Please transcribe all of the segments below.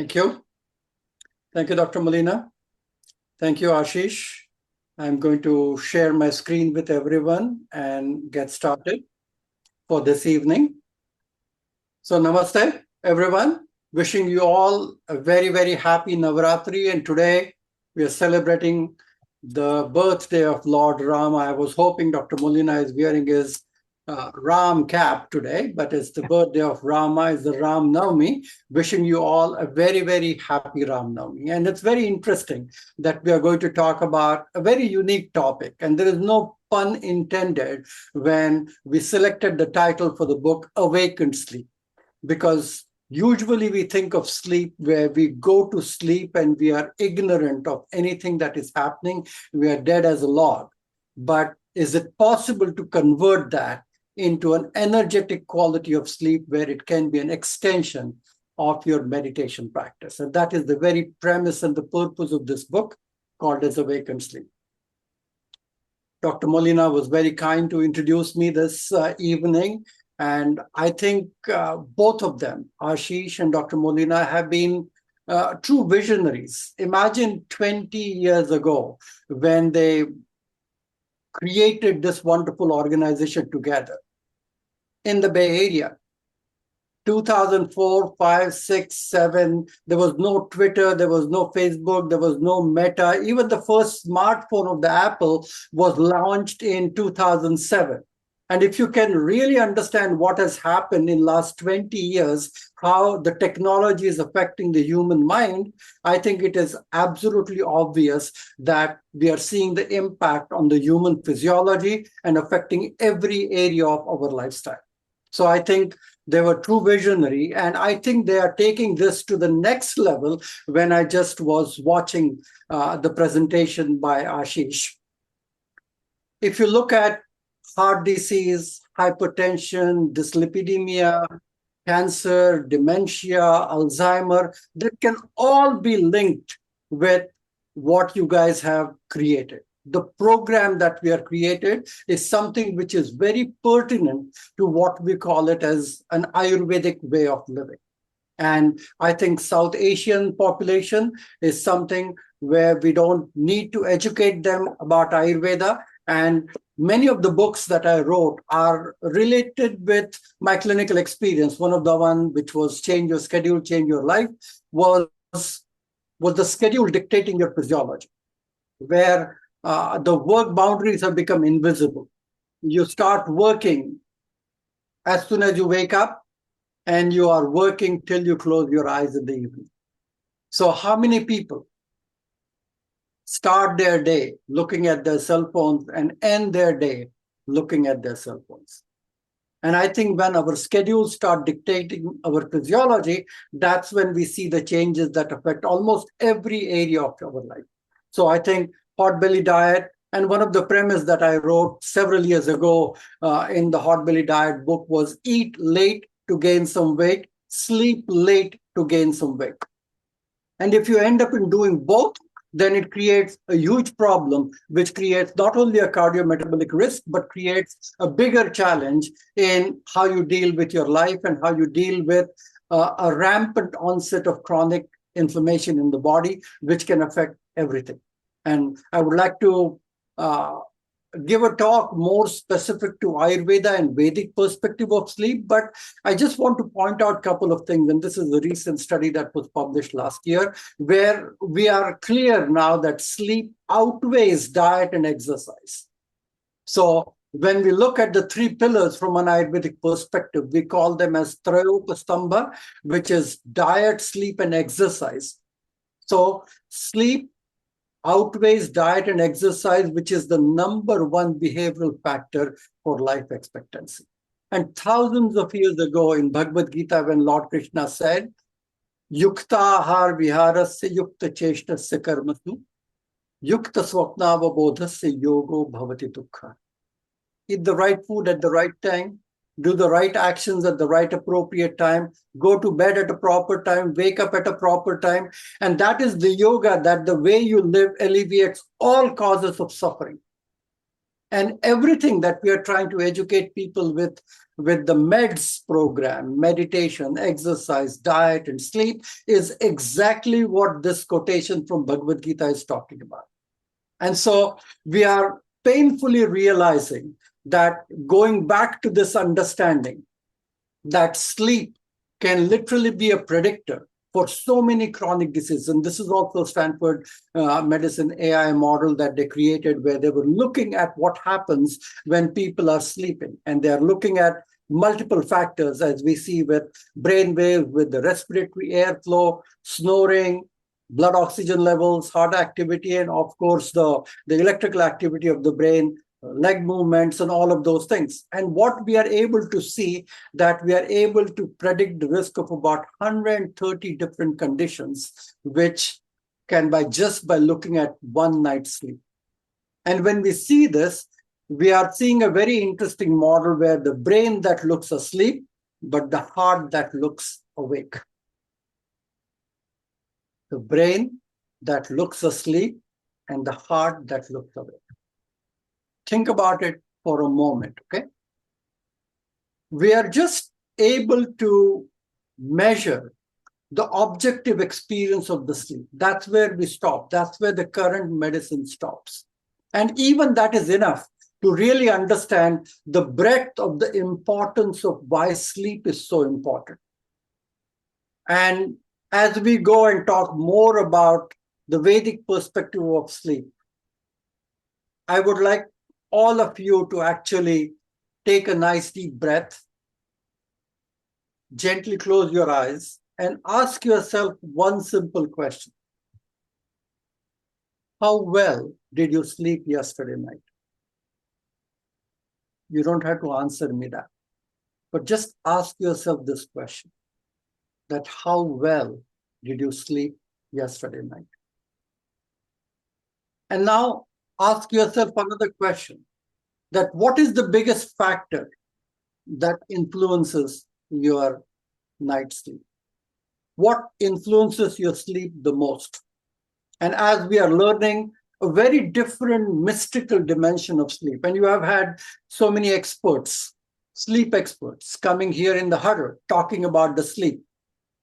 Thank you. Thank you, Dr. Molina. Thank you, Ashish. I'm going to share my screen with everyone and get started for this evening. So namaste, everyone. Wishing you all a very, very happy Navaratri. And today we are celebrating the birthday of Lord Rama. I was hoping Dr. Molina is wearing his Ram cap today, but it's the birthday of Rama, it's the Ram Navami. Wishing you all a very, very happy Ram Navami. And it's very interesting that we are going to talk about a very unique topic. And there is no pun intended when we selected the title for the book, Awakened Sleep, because usually we think of sleep where we go to sleep and we are ignorant of anything that is happening. We are dead as a log. But is it possible to convert that into an energetic quality of sleep where it can be an extension of your meditation practice? And that is the very premise and the purpose of this book called as Awakened Sleep. Dr. Molina was very kind to introduce me this evening. And I think both of them, Ashish and Dr. Molina, have been true visionaries. Imagine 20 years ago when they created this wonderful organization together in the Bay Area. 2004, 5, 6, 7, there was no Twitter, there was no Facebook, there was no Meta. Even the first smartphone of the Apple was launched in 2007. And if you can really understand what has happened in last 20 years, how the technology is affecting the human mind, I think it is absolutely obvious that we are seeing the impact on the human physiology and affecting every area of our lifestyle. So I think they were true visionary, and I think they are taking this to the next level when I just was watching the presentation by Ashish. If you look at heart disease, hypertension, dyslipidemia, cancer, dementia, Alzheimer, that can all be linked with what you guys have created. The program that we are created is something which is very pertinent to what we call it as an Ayurvedic way of living. And I think South Asian population is something where we don't need to educate them about Ayurveda. And many of the books that I wrote are related with my clinical experience. One of the one which was Change Your Schedule, Change Your Life was the schedule dictating your physiology, where the work boundaries have become invisible. You start working as soon as you wake up, and you are working till you close your eyes in the evening. So how many people start their day looking at their cell phones and end their day looking at their cell phones? And I think when our schedules start dictating our physiology, that's when we see the changes that affect almost every area of our life. So I think hot belly diet, and one of the premise that I wrote several years ago in the hot belly diet book was eat late to gain some weight, sleep late to gain some weight. And if you end up in doing both, then it creates a huge problem, which creates not only a cardiometabolic risk, but creates a bigger challenge in how you deal with your life and how you deal with a rampant onset of chronic inflammation in the body, which can affect everything. And I would like to give a talk more specific to Ayurveda and Vedic perspective of sleep, but I just want to point out a couple of things. And this is a recent study that was published last year, where we are clear now that sleep outweighs diet and exercise. So when we look at the three pillars from an Ayurvedic perspective, we call them as Trayopastambha, which is diet, sleep, and exercise. So sleep outweighs diet and exercise, which is the number one behavioral factor for life expectancy. And thousands of years ago in Bhagavad Gita, when Lord Krishna said, Yukta ahar viharasya yukta cheshtasya karmasu, yukta swapnavabodhasya yogo bhavati dukkha. Eat the right food at the right time, do the right actions at the right appropriate time, go to bed at a proper time, wake up at a proper time. And that is the yoga, that the way you live alleviates all causes of suffering. And everything that we are trying to educate people with the meds program, meditation, exercise, diet, and sleep, is exactly what this quotation from Bhagavad Gita is talking about. And so we are painfully realizing that, going back to this understanding that sleep can literally be a predictor for so many chronic diseases. And this is also Stanford Medicine AI model that they created, where they were looking at what happens when people are sleeping. And they are looking at multiple factors, as we see with brain waves, with the respiratory airflow, snoring, blood oxygen levels, heart activity, and of course, the electrical activity of the brain, leg movements, and all of those things. And what we are able to see, that we are able to predict the risk of about 130 different conditions, which can by looking at one night's sleep. And when we see this, we are seeing a very interesting model where the brain that looks asleep, but the heart that looks awake. The brain that looks asleep and the heart that looks awake. Think about it for a moment, okay? We are just able to measure the objective experience of the sleep. That's where we stop. That's where the current medicine stops. And even that is enough to really understand the breadth of the importance of why sleep is so important. And as we go and talk more about the Vedic perspective of sleep, I would like all of you to actually take a nice deep breath, gently close your eyes, and ask yourself one simple question. How well did you sleep yesterday night? You don't have to answer me that, but just ask yourself this question, that how well did you sleep yesterday night? And now ask yourself another question, that what is the biggest factor that influences your night's sleep? What influences your sleep the most? And as we are learning a very different mystical dimension of sleep, and you have had so many experts, sleep experts, coming here in the huddle, talking about the sleep,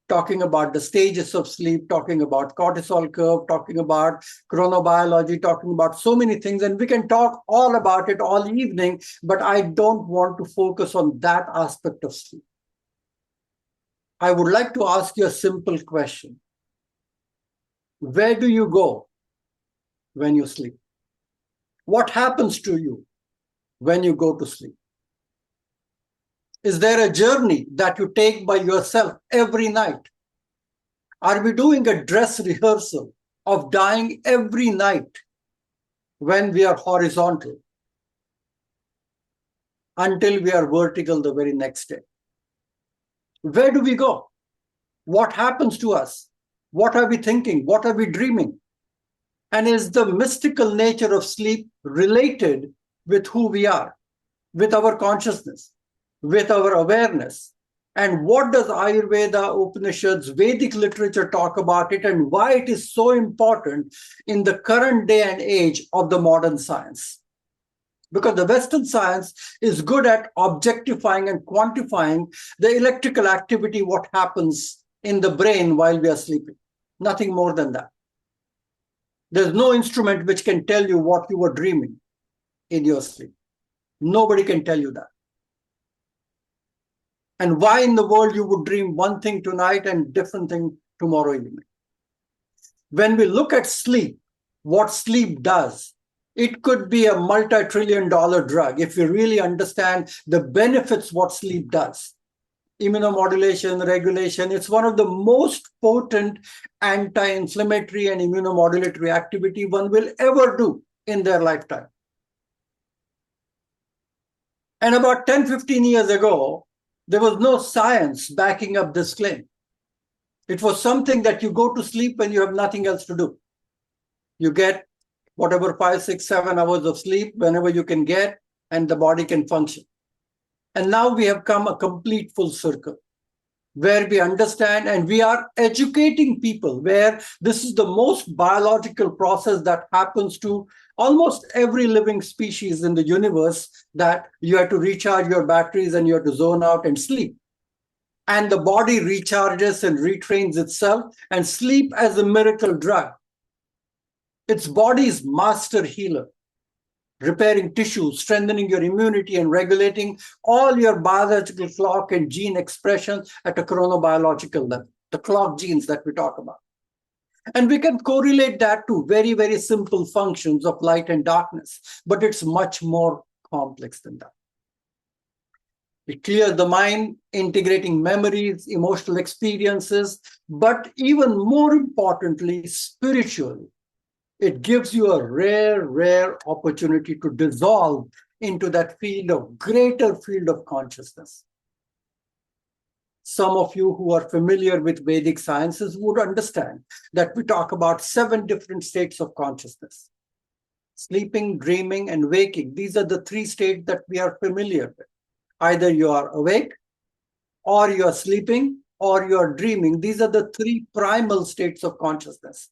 talking about the stages of sleep, talking about cortisol curve, talking about chronobiology, talking about so many things. And we can talk all about it all evening, but I don't want to focus on that aspect of sleep. I would like to ask you a simple question. Where do you go when you sleep? What happens to you when you go to sleep? Is there a journey that you take by yourself every night? Are we doing a dress rehearsal of dying every night when we are horizontal until we are vertical the very next day? Where do we go? What happens to us? What are we thinking? What are we dreaming? And is the mystical nature of sleep related with who we are, with our consciousness, with our awareness? And what does Ayurveda, Upanishads, Vedic literature talk about it, and why it is so important in the current day and age of the modern science? Because the Western science is good at objectifying and quantifying the electrical activity, what happens in the brain while we are sleeping. Nothing more than that. There's no instrument which can tell you what you were dreaming in your sleep. Nobody can tell you that. And why in the world you would dream one thing tonight and different thing tomorrow evening. When we look at sleep, what sleep does, it could be a multi-trillion-dollar drug if you really understand the benefits what sleep does. Immunomodulation, regulation, it's one of the most potent anti-inflammatory and immunomodulatory activity one will ever do in their lifetime. And about 10, 15 years ago, there was no science backing up this claim. It was something that you go to sleep when you have nothing else to do. You get whatever 5, 6, 7 hours of sleep whenever you can get, and the body can function. And now we have come a complete full circle. where we understand and we are educating people, where this is the most biological process that happens to almost every living species in the universe, that you have to recharge your batteries and you have to zone out and sleep. And the body recharges and retrains itself, and sleep as a miracle drug. Its body's master healer, repairing tissues, strengthening your immunity, and regulating all your biological clock and gene expressions at a chronobiological level, the clock genes that we talk about. And we can correlate that to very, very simple functions of light and darkness, but it's much more complex than that. It clears the mind, integrating memories, emotional experiences, but even more importantly, spiritually. It gives you a rare opportunity to dissolve into that greater field of consciousness. Some of you who are familiar with Vedic sciences would understand that we talk about 7 different states of consciousness. Sleeping, dreaming, and waking. These are the 3 states that we are familiar with. Either you are awake, or you are sleeping, or you are dreaming. These are the 3 primal states of consciousness.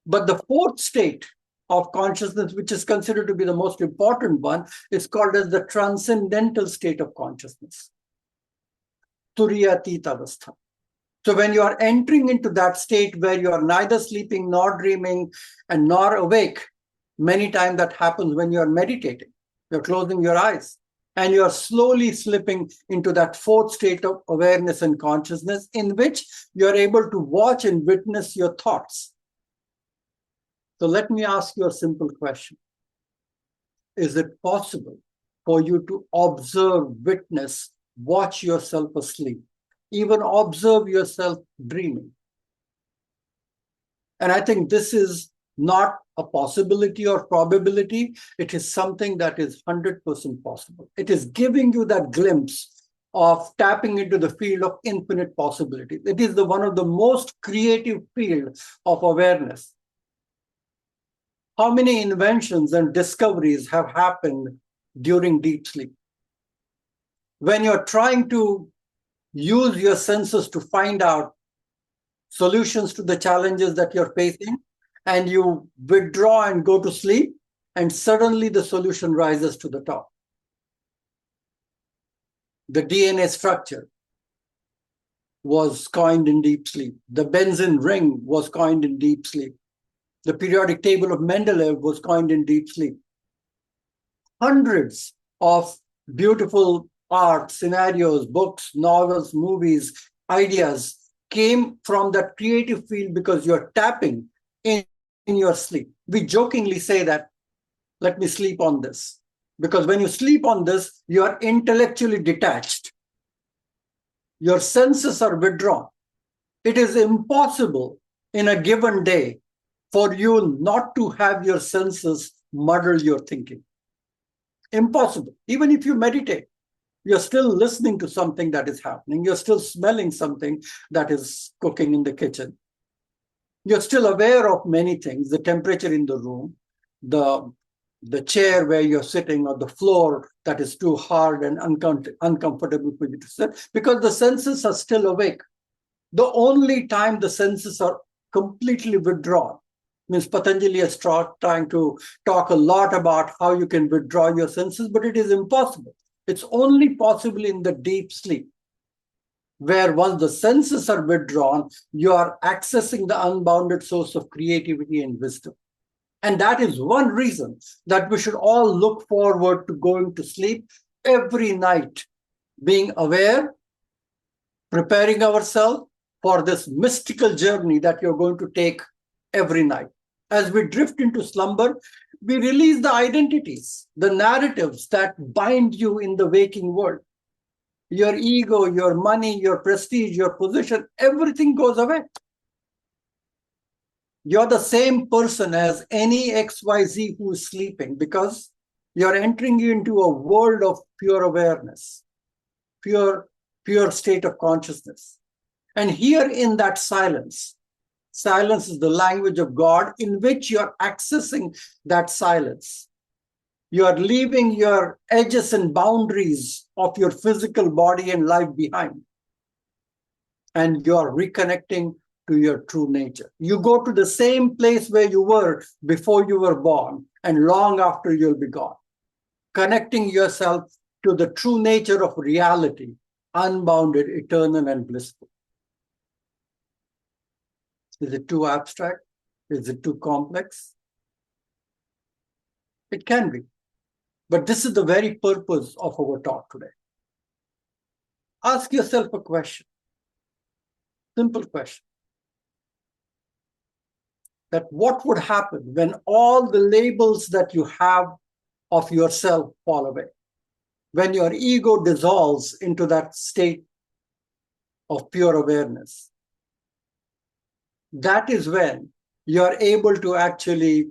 But the 4th state of consciousness, which is considered to be the most important one, is called as the transcendental state of consciousness. Turiyatita avastha. So when you are entering into that state where you are neither sleeping nor dreaming and nor awake, many times that happens when you are meditating. You're closing your eyes and you are slowly slipping into that 4th state of awareness and consciousness, in which you are able to watch and witness your thoughts. So let me ask you a simple question. Is it possible for you to observe, witness, watch yourself asleep, even observe yourself dreaming? And I think this is not a possibility or probability. It is something that is 100% possible. It is giving you that glimpse of tapping into the field of infinite possibilities. It is one of the most creative fields of awareness. How many inventions and discoveries have happened during deep sleep? When you're trying to use your senses to find out solutions to the challenges that you're facing, and you withdraw and go to sleep, and suddenly the solution rises to the top. The DNA structure was coined in deep sleep. The benzene ring was coined in deep sleep. The periodic table of Mendeleev was coined in deep sleep. Hundreds of beautiful art, scenarios, books, novels, movies, ideas came from that creative field because you're tapping in your sleep. We jokingly say that, let me sleep on this. Because when you sleep on this, you are intellectually detached. Your senses are withdrawn. It is impossible in a given day for you not to have your senses muddle your thinking. Impossible. Even if you meditate, you're still listening to something that is happening. You're still smelling something that is cooking in the kitchen. You're still aware of many things, the temperature in the room, the chair where you're sitting, or the floor that is too hard and uncomfortable for you to sit, because the senses are still awake. The only time the senses are completely withdrawn, means Patanjali is trying to talk a lot about how you can withdraw your senses, but it is impossible. It's only possible in the deep sleep, where once the senses are withdrawn, you are accessing the unbounded source of creativity and wisdom. And that is one reason that we should all look forward to going to sleep every night, being aware, preparing ourselves for this mystical journey that you're going to take every night. As we drift into slumber, we release the identities, the narratives that bind you in the waking world. Your ego, your money, your prestige, your position, everything goes away. You're the same person as any XYZ who is sleeping, because you're entering into a world of pure awareness, pure state of consciousness. And here in that silence is the language of God in which you're accessing that silence. You are leaving your edges and boundaries of your physical body and life behind. and you're reconnecting to your true nature. You go to the same place where you were before you were born and long after you'll be gone, connecting yourself to the true nature of reality, unbounded, eternal, and blissful. Is it too abstract? Is it too complex? It can be. But this is the very purpose of our talk today. Ask yourself a question. Simple question. That what would happen when all the labels that you have of yourself fall away? When your ego dissolves into that state of pure awareness? That is when you're able to actually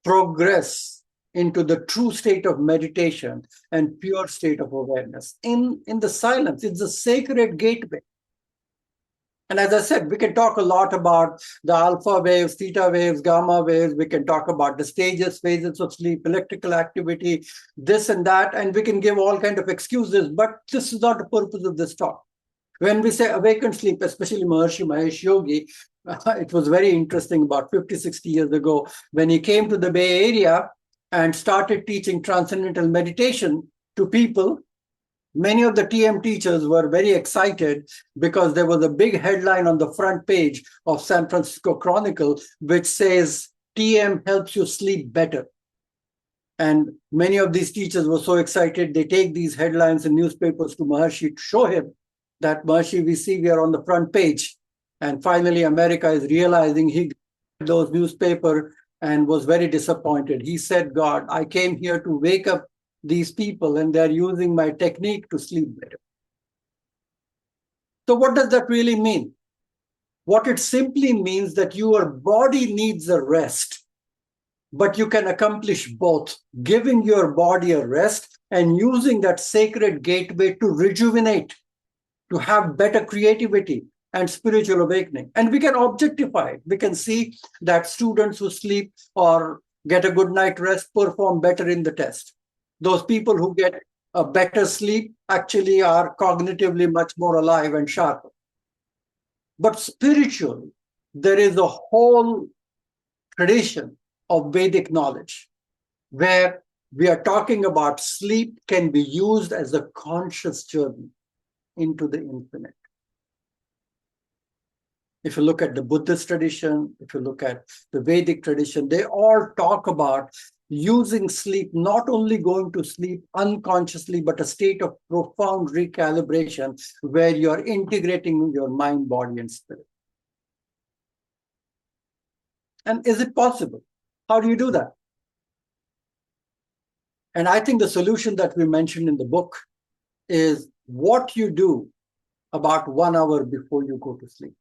progress into the true state of meditation and pure state of awareness. In the silence, it's a sacred gateway. And as I said, we can talk a lot about the alpha waves, theta waves, gamma waves. We can talk about the stages, phases of sleep, electrical activity, this and that, and we can give all kinds of excuses, but this is not the purpose of this talk. When we say awakened sleep, especially Maharishi Mahesh Yogi, it was very interesting about 50, 60 years ago when he came to the Bay Area and started teaching transcendental meditation to people. Many of the TM teachers were very excited because there was a big headline on the front page of San Francisco Chronicle, which says, TM helps you sleep better. And many of these teachers were so excited, they take these headlines in newspapers to Maharishi to show him that, Maharishi, we see we are on the front page. And finally, America is realizing he got those newspapers and was very disappointed. He said, God, I came here to wake up these people and they're using my technique to sleep better. So what does that really mean? What it simply means that your body needs a rest, but you can accomplish both, giving your body a rest and using that sacred gateway to rejuvenate, to have better creativity and spiritual awakening. And we can objectify it. We can see that students who sleep or get a good night rest perform better in the test. Those people who get a better sleep actually are cognitively much more alive and sharper. But spiritually, there is a whole tradition of Vedic knowledge where we are talking about sleep can be used as a conscious journey into the infinite. If you look at the Buddhist tradition, if you look at the Vedic tradition, they all talk about using sleep, not only going to sleep unconsciously, but a state of profound recalibration where you're integrating your mind, body, and spirit. And is it possible? How do you do that? And I think the solution that we mentioned in the book is what you do about 1 hour before you go to sleep.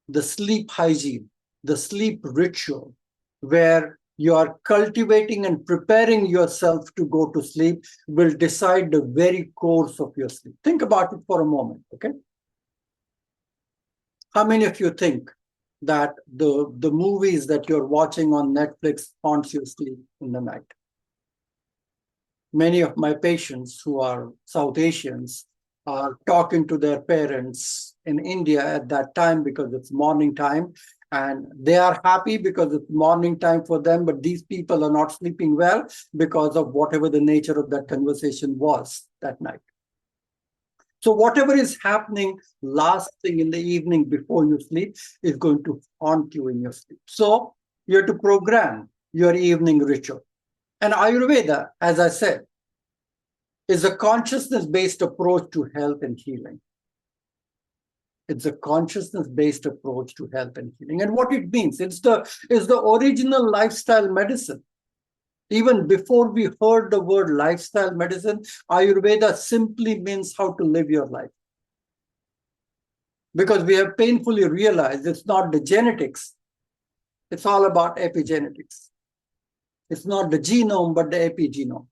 The sleep hygiene, the sleep ritual, where you are cultivating and preparing yourself to go to sleep will decide the very course of your sleep. Think about it for a moment, okay? How many of you think that the movies that you're watching on Netflix haunts your sleep in the night? Many of my patients who are South Asians are talking to their parents in India at that time because it's morning time, and they are happy because it's morning time for them, but these people are not sleeping well because of whatever the nature of that conversation was that night. So whatever is happening last thing in the evening before you sleep is going to haunt you in your sleep. So you have to program your evening ritual. And Ayurveda, as I said, is a consciousness-based approach to health and healing. It's a consciousness-based approach to health and healing. And what it means, it's the original lifestyle medicine. Even before we heard the word lifestyle medicine, Ayurveda simply means how to live your life. Because we have painfully realized it's not the genetics, it's all about epigenetics. It's not the genome, but the epigenome.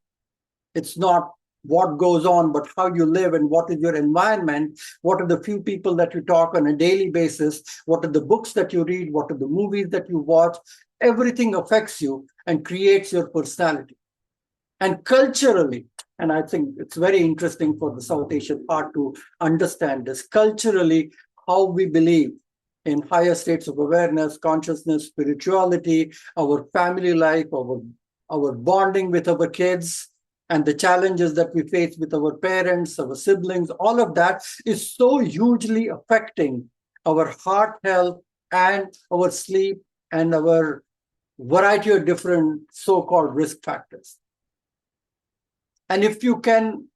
It's not what goes on, but how you live and what is your environment, what are the few people that you talk on a daily basis, what are the books that you read, what are the movies that you watch. Everything affects you and creates your personality. And culturally, And I think it's very interesting for the South Asian part to understand this culturally, how we believe in higher states of awareness, consciousness, spirituality, our family life, our bonding with our kids, and the challenges that we face with our parents, our siblings. All of that is so hugely affecting our heart health and our sleep and our variety of different so-called risk factors. And if you can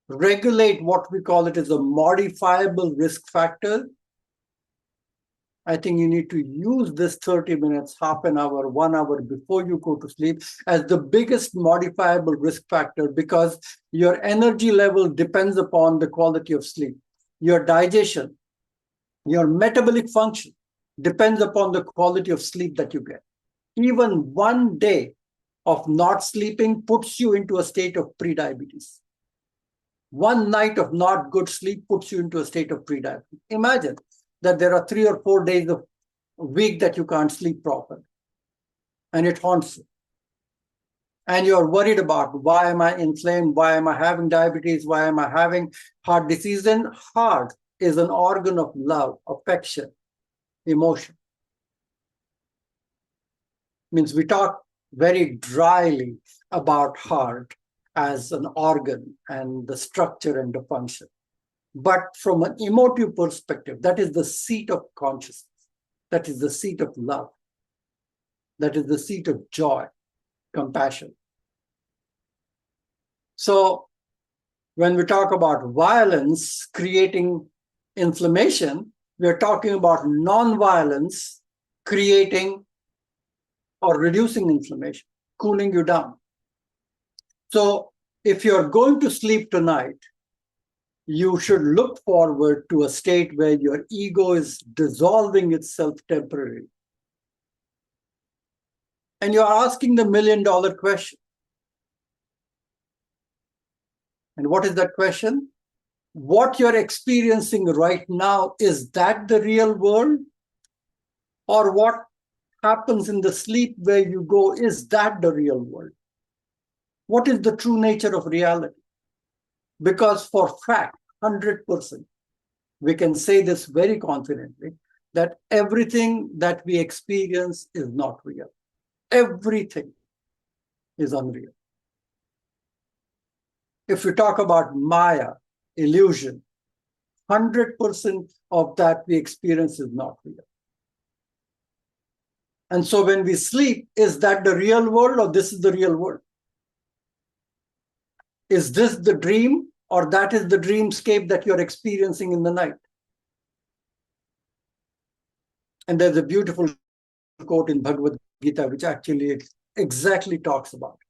regulate what we call it as a modifiable risk factor, I think you need to use this 30 minutes, half an hour, 1 hour before you go to sleep as the biggest modifiable risk factor, because your energy level depends upon the quality of sleep. Your digestion, your metabolic function depends upon the quality of sleep that you get. Even 1 day of not sleeping puts you into a state of prediabetes. 1 night of not good sleep puts you into a state of prediabetes. Imagine that there are 3 or 4 days of a week that you can't sleep properly, and it haunts you. And you're worried about, why am I inflamed? Why am I having diabetes? Why am I having heart disease? And heart is an organ of love, affection, emotion. Means we talk very dryly about heart as an organ and the structure and the function. But from an emotive perspective, that is the seat of consciousness. That is the seat of love. That is the seat of joy, compassion. So when we talk about violence creating inflammation, we're talking about non-violence creating or reducing inflammation, cooling you down. So if you're going to sleep tonight, you should look forward to a state where your ego is dissolving itself temporarily. And you're asking the $1 million question. And what is that question? What you're experiencing right now, is that the real world? Or what happens in the sleep where you go, is that the real world? What is the true nature of reality? Because for fact, 100%, we can say this very confidently, that everything that we experience is not real. Everything is unreal. If we talk about Maya, illusion, 100% of that we experience is not real. And so when we sleep, is that the real world or this is the real world? Is this the dream or that is the dreamscape that you're experiencing in the night? And there's a beautiful quote in Bhagavad Gita, which actually exactly talks about it.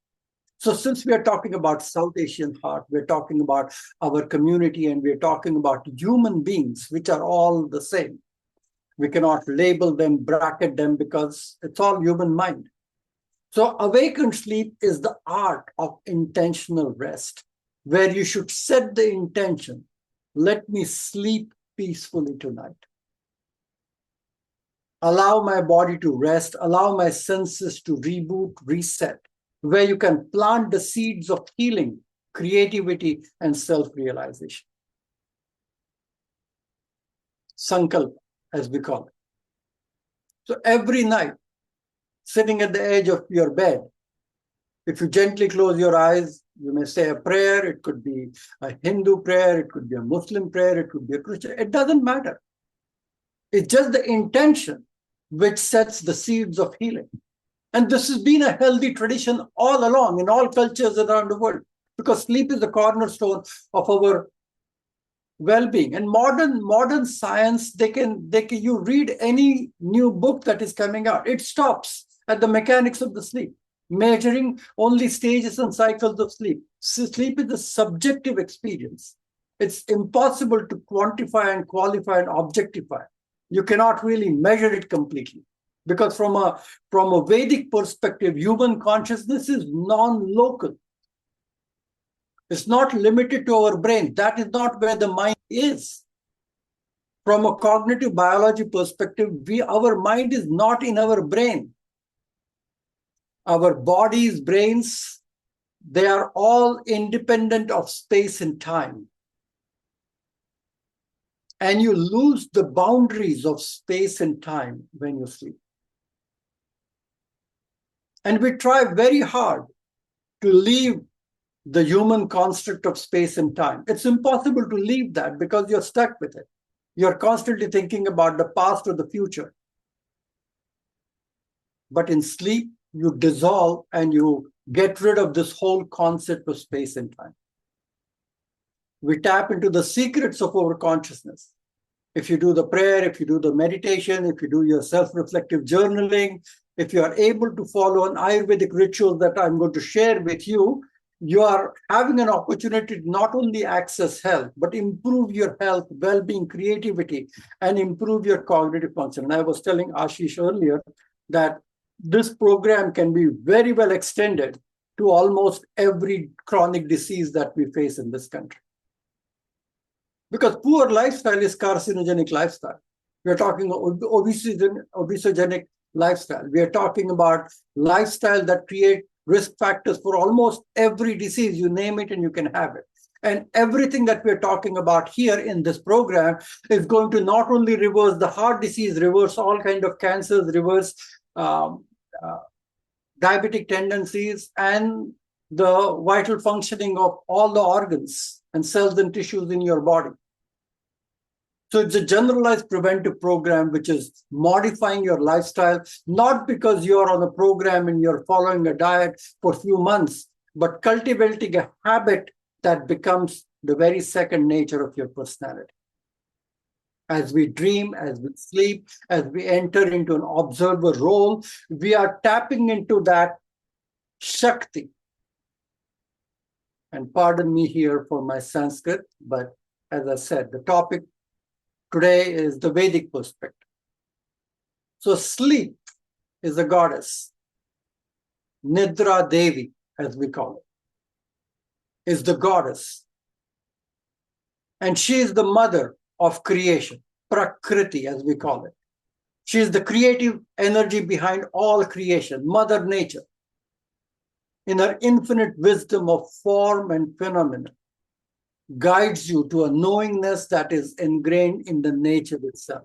So since we are talking about South Asian heart, we're talking about our community, and we're talking about human beings, which are all the same. We cannot label them, bracket them, because it's all human mind. So awakened sleep is the art of intentional rest, where you should set the intention, let me sleep peacefully tonight. Allow my body to rest, allow my senses to reboot, reset, where you can plant the seeds of healing, creativity, and self-realization. Sankalpa, as we call it. So every night, sitting at the edge of your bed, if you gently close your eyes, you may say a prayer. It could be a Hindu prayer, it could be a Muslim prayer, it could be a Christian. It doesn't matter. It's just the intention which sets the seeds of healing. And this has been a healthy tradition all along in all cultures around the world, because sleep is the cornerstone of our well-being. And modern science, you read any new book that is coming out, it stops at the mechanics of the sleep, measuring only stages and cycles of sleep. So sleep is a subjective experience. It's impossible to quantify and qualify and objectify. You cannot really measure it completely, because from a Vedic perspective, human consciousness is non-local. It's not limited to our brain. That is not where the mind is. From a cognitive biology perspective, our mind is not in our brain. Our bodies, brains, They are all independent of space and time. And you lose the boundaries of space and time when you sleep. And we try very hard to leave the human construct of space and time. It's impossible to leave that because you're stuck with it. You're constantly thinking about the past or the future. But in sleep, you dissolve and you get rid of this whole concept of space and time. We tap into the secrets of our consciousness. If you do the prayer, if you do the meditation, if you do your self-reflective journaling, if you are able to follow an Ayurvedic ritual that I'm going to share with you, you are having an opportunity to not only access health, but improve your health, well-being, creativity, and improve your cognitive function. And I was telling Ashish earlier that this program can be very well extended to almost every chronic disease that we face in this country. Because poor lifestyle is carcinogenic lifestyle. We are talking obesogenic lifestyle. We are talking about lifestyle that create risk factors for almost every disease. You name it and you can have it. And everything that we're talking about here in this program is going to not only reverse the heart disease, reverse all kinds of cancers, reverse diabetic tendencies, and the vital functioning of all the organs and cells and tissues in your body. So it's a generalized preventive program which is modifying your lifestyle, not because you're on a program and you're following a diet for a few months, but cultivating a habit that becomes the very second nature of your personality. As we dream, as we sleep, as we enter into an observer role, we are tapping into that Shakti. And pardon me here for my Sanskrit, but as I said, the topic today is the Vedic perspective. So sleep is a goddess. Nidra Devi, as we call it, is the goddess. And she is the mother of creation, Prakriti, as we call it. She is the creative energy behind all creation, Mother Nature. In her infinite wisdom of form and phenomena, guides you to a knowingness that is ingrained in the nature itself.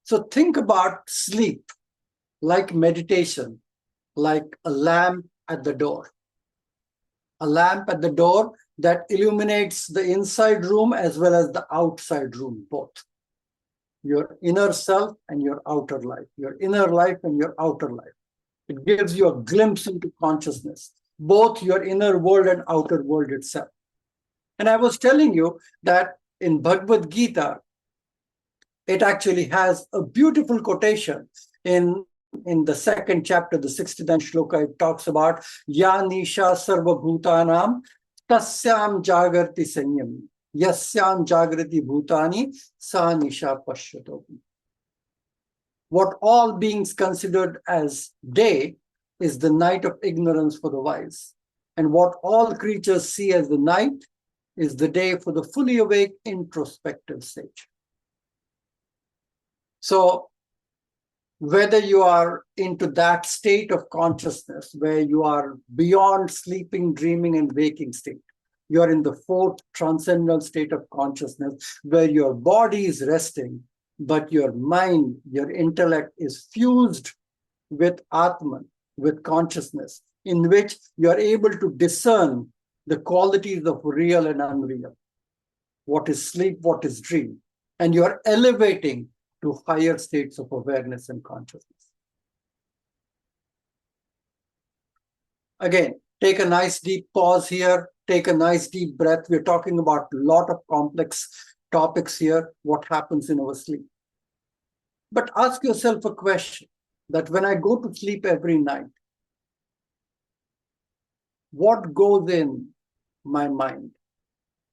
So think about sleep like meditation, like a lamp at the door. A lamp at the door that illuminates the inside room as well as the outside room, both. Your inner self and your outer life, your inner life and your outer life. It gives you a glimpse into consciousness, both your inner world and outer world itself. And I was telling you that in Bhagavad Gita, it actually has a beautiful quotation in the second chapter, the 69th shloka. It talks about Ya Nisha Sarva Bhutanam Tasyam Jagarti Sanyam Yasyam Jagrati Bhutani Sa Nisha Pashyato. What all beings considered as day is the night of ignorance for the wise. And what all creatures see as the night is the day for the fully awake introspective stage. So whether you are into that state of consciousness where you are beyond sleeping, dreaming, and waking state, you are in the fourth transcendental state of consciousness where your body is resting, but your mind, your intellect is fused with Atman, with consciousness, in which you are able to discern the qualities of real and unreal. What is sleep, what is dream? And you are elevating to higher states of awareness and consciousness. Again, take a nice deep pause here. Take a nice deep breath. We're talking about a lot of complex topics here, what happens in our sleep. But ask yourself a question that when I go to sleep every night, what goes in my mind?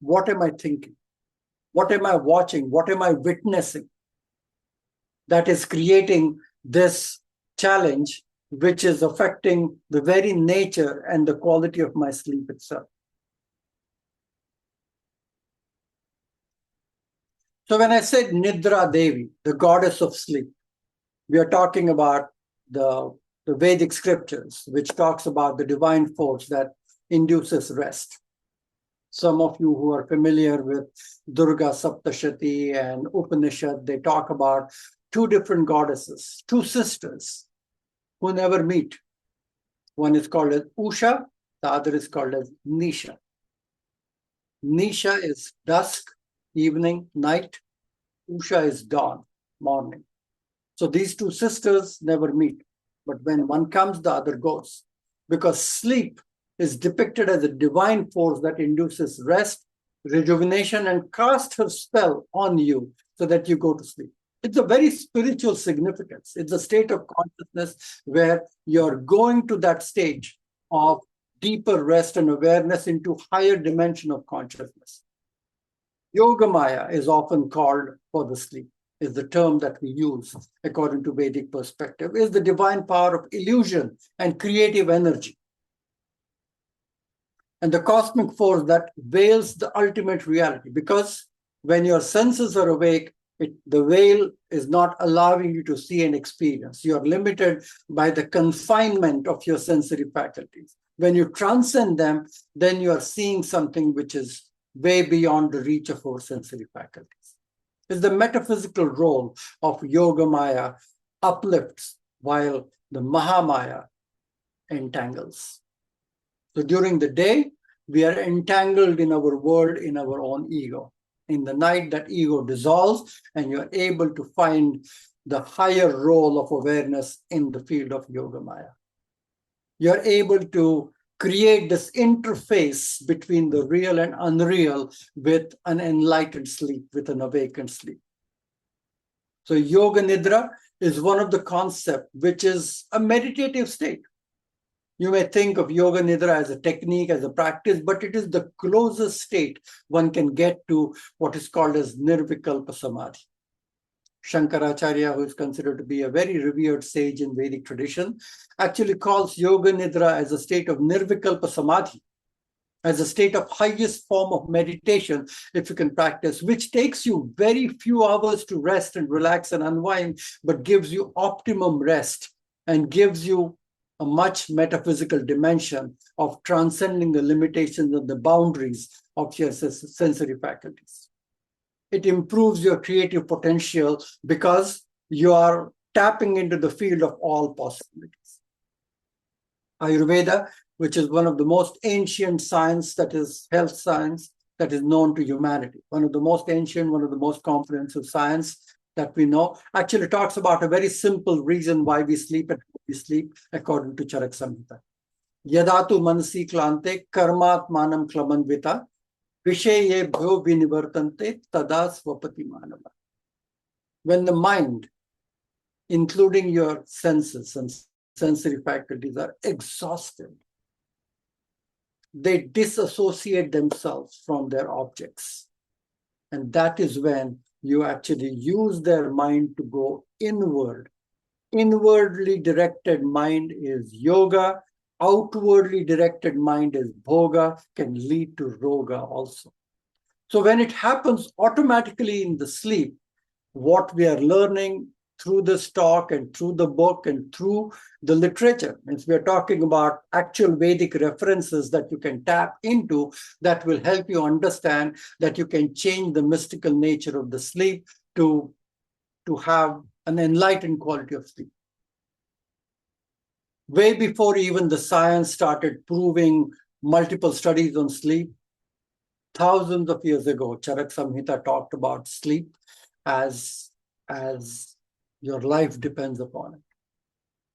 What am I thinking? What am I watching? What am I witnessing that is creating this challenge, which is affecting the very nature and the quality of my sleep itself? So when I said Nidra Devi, the goddess of sleep, we are talking about the the Vedic scriptures, which talks about the divine force that induces rest. Some of you who are familiar with Durga Saptashati and Upanishad, they talk about two different goddesses, two sisters who never meet. One is called as Usha, the other is called as Nisha. Nisha is dusk, evening, night. Usha is dawn, morning. So these two sisters never meet. But when one comes, the other goes. Because sleep is depicted as a divine force that induces rest, rejuvenation, and casts her spell on you so that you go to sleep. It's a very spiritual significance. It's a state of consciousness where you're going to that stage of deeper rest and awareness into higher dimension of consciousness. Yogamaya is often called for the sleep, is the term that we use according to Vedic perspective, is the divine power of illusion and creative energy. And the cosmic force that veils the ultimate reality, because when your senses are awake, the veil is not allowing you to see and experience. You are limited by the confinement of your sensory faculties. When you transcend them, then you are seeing something which is way beyond the reach of our sensory faculties. It's the metaphysical role of Yogamaya uplifts while the Mahamaya entangles. So during the day, we are entangled in our world, in our own ego. In the night, that ego dissolves and you are able to find the higher role of awareness in the field of Yogamaya. You're able to create this interface between the real and unreal with an enlightened sleep, with an awakened sleep. So Yoga Nidra is one of the concepts which is a meditative state. You may think of Yoga Nidra as a technique, as a practice, but it is the closest state one can get to what is called as Nirvikalpa Samadhi. Shankaracharya, who is considered to be a very revered sage in Vedic tradition, actually calls Yoga Nidra as a state of Nirvikalpa Samadhi, as a state of highest form of meditation, if you can practice, which takes you very few hours to rest and relax and unwind, but gives you optimum rest and gives you a much metaphysical dimension of transcending the limitations and the boundaries of your sensory faculties. It improves your creative potential because you are tapping into the field of all possibilities. Ayurveda, which is one of the most ancient science, that is health science, that is known to humanity. One of the most ancient, one of the most comprehensive science that we know, actually talks about a very simple reason why we sleep and how we sleep, according to Charak Samhita. Yadatu manasi klante karmat manam klamanvita visheye bhyo vinivartante tada swapati manava. When the mind, including your senses and sensory faculties, are exhausted, they disassociate themselves from their objects. And that is when you actually use their mind to go inward. Inwardly directed mind is yoga. Outwardly directed mind is bhoga, can lead to roga also. So when it happens automatically in the sleep, what we are learning through this talk and through the book and through the literature, means we are talking about actual Vedic references that you can tap into, that will help you understand that you can change the mystical nature of the sleep to have an enlightened quality of sleep. Way before even the science started proving multiple studies on sleep, thousands of years ago, Charak Samhita talked about sleep as your life depends upon it.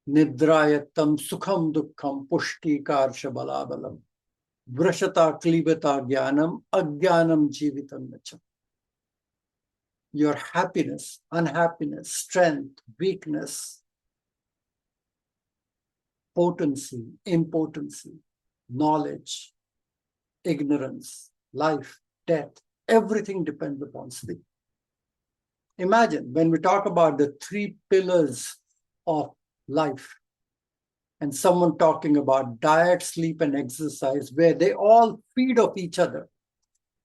Nidrayatam sukham dukkham pushti karsha balabalam vrashata klivata jnanam ajnanam jivitam nacham. Your happiness, unhappiness, strength, weakness, potency, impotency, knowledge, ignorance, life, death, everything depends upon sleep. Imagine when we talk about the three pillars of life and someone talking about diet, sleep, and exercise, where they all feed off each other.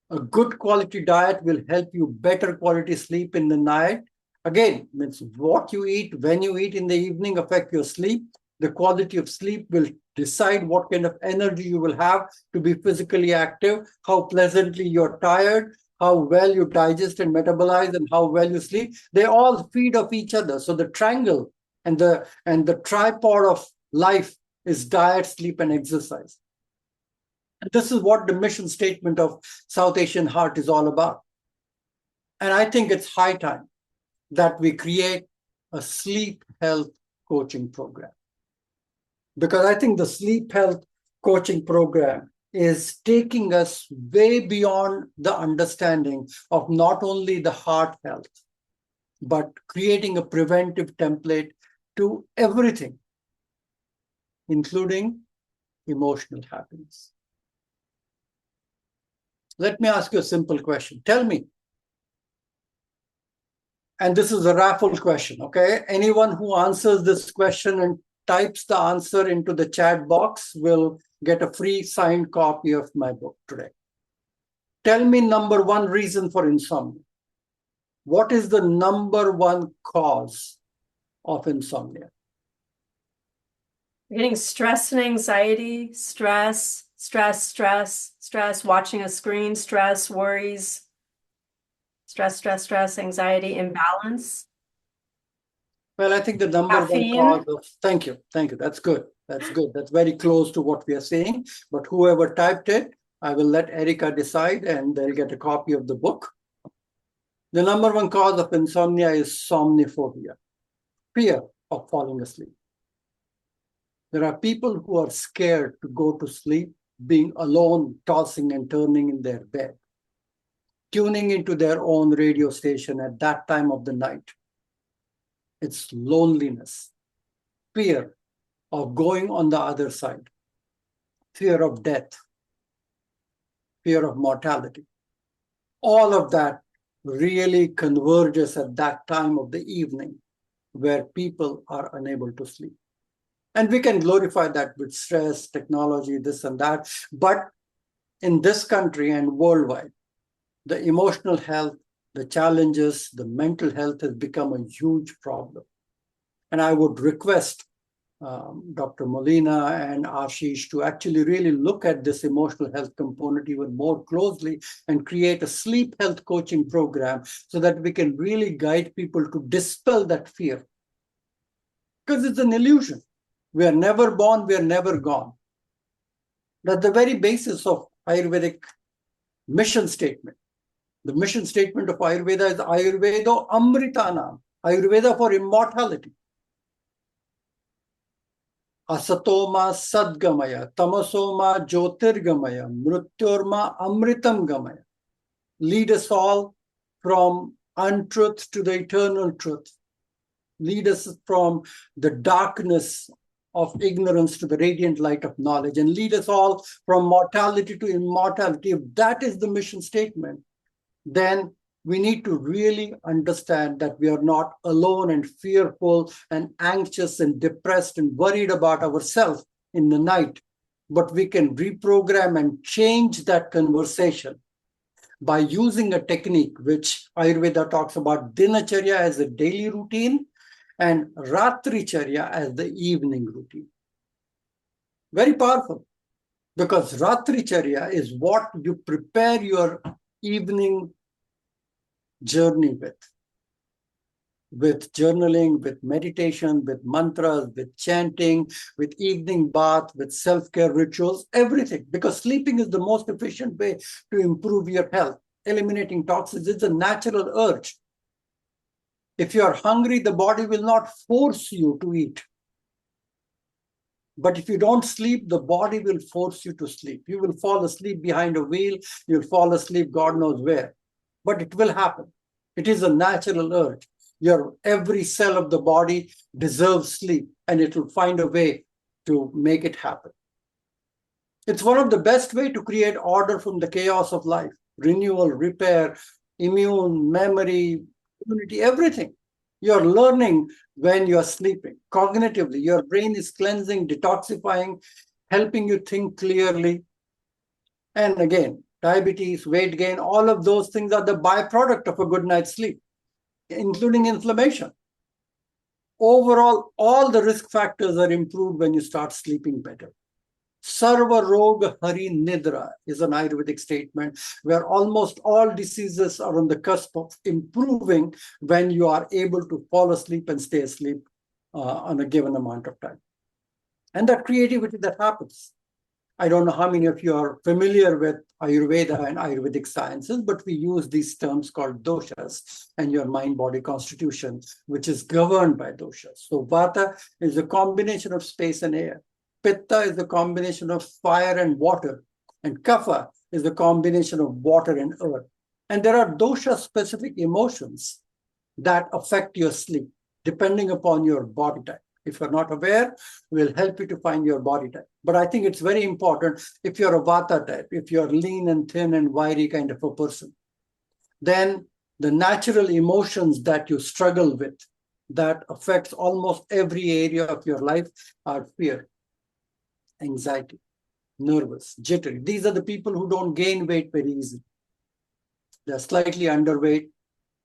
A good quality diet will help you better quality sleep in the night. Again, means what you eat, when you eat in the evening affect your sleep. The quality of sleep will decide what kind of energy you will have to be physically active, how pleasantly you're tired, how well you digest and metabolize, and how well you sleep. They all feed off each other. So the triangle and the tripod of life is diet, sleep, and exercise. And this is what the mission statement of South Asian Heart is all about. And I think it's high time that we create a sleep health coaching program. Because I think the sleep health coaching program is taking us way beyond the understanding of not only the heart health, but creating a preventive template to everything, including emotional happiness. Let me ask you a simple question. Tell me, and this is a raffle question, okay? Anyone who answers this question and types the answer into the chat box will get a free signed copy of my book today. Tell me number one reason for insomnia. What is the number one cause of insomnia? Getting stress and anxiety, stress, watching a screen, stress, worries, stress, anxiety, imbalance. Well, I think the number one cause of, thank you. That's good. That's very close to what we are saying. But whoever typed it, I will let Erica decide and they'll get a copy of the book. The number one cause of insomnia is somniphobia, fear of falling asleep. There are people who are scared to go to sleep, being alone, tossing and turning in their bed, tuning into their own radio station at that time of the night. It's loneliness, fear of going on the other side, fear of death, fear of mortality. All of that really converges at that time of the evening where people are unable to sleep. And we can glorify that with stress, technology, this and that. But in this country and worldwide, the emotional health, the challenges, the mental health has become a huge problem. And I would request Dr. Molina and Ashish to actually really look at this emotional health component even more closely and create a sleep health coaching program so that we can really guide people to dispel that fear. Because it's an illusion. We are never born, we are never gone. That's the very basis of Ayurvedic mission statement. The mission statement of Ayurveda is Ayurveda Amritanam, Ayurveda for immortality. Asatoma Sadgamaya, Tamasoma Jyotirgamaya, Mrityorma Amritam Gamaya. Lead us all from untruth to the eternal truth. Lead us from the darkness of ignorance to the radiant light of knowledge, and lead us all from mortality to immortality. If that is the mission statement, then we need to really understand that we are not alone and fearful and anxious and depressed and worried about ourselves in the night, but we can reprogram and change that conversation by using a technique which Ayurveda talks about dinacharya as a daily routine and ratricharya as the evening routine. Very powerful, because ratricharya is what you prepare your evening journey with journaling, with meditation, with mantras, with chanting, with evening bath, with self-care rituals, everything. Because sleeping is the most efficient way to improve your health. Eliminating toxins is a natural urge. If you are hungry, the body will not force you to eat. But if you don't sleep, the body will force you to sleep. You will fall asleep behind a wheel. You'll fall asleep God knows where. But it will happen. It is a natural urge. Every cell of the body deserves sleep, and it will find a way to make it happen. It's one of the best ways to create order from the chaos of life. Renewal, repair, immune, memory, immunity, everything. You're learning when you're sleeping. Cognitively, your brain is cleansing, detoxifying, helping you think clearly. And again, diabetes, weight gain, all of those things are the byproduct of a good night's sleep, including inflammation. Overall, all the risk factors are improved when you start sleeping better. Sarva Roga Hari Nidra is an Ayurvedic statement where almost all diseases are on the cusp of improving when you are able to fall asleep and stay asleep on a given amount of time. And that creativity that happens. I don't know how many of you are familiar with Ayurveda and Ayurvedic sciences, but we use these terms called doshas and your mind-body constitution, which is governed by doshas. So Vata is a combination of space and air. Pitta is a combination of fire and water. And Kapha is a combination of water and earth. And there are dosha-specific emotions that affect your sleep, depending upon your body type. If you're not aware, we'll help you to find your body type. But I think it's very important if you're a Vata type, if you're lean and thin and wiry kind of a person, then the natural emotions that you struggle with that affects almost every area of your life are fear, anxiety, nervous, jittery. These are the people who don't gain weight very easily. They're slightly underweight,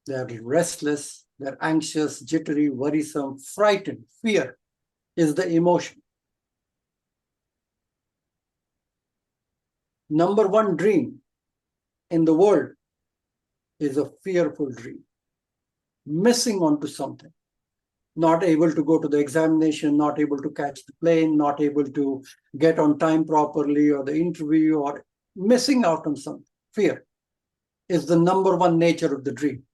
they're restless, they're anxious, jittery, worrisome, frightened. Fear is the emotion. Number one dream in the world is a fearful dream. Missing onto something. Not able to go to the examination, not able to catch the plane, not able to get on time properly or the interview, or missing out on something. Fear is the number one nature of the dream.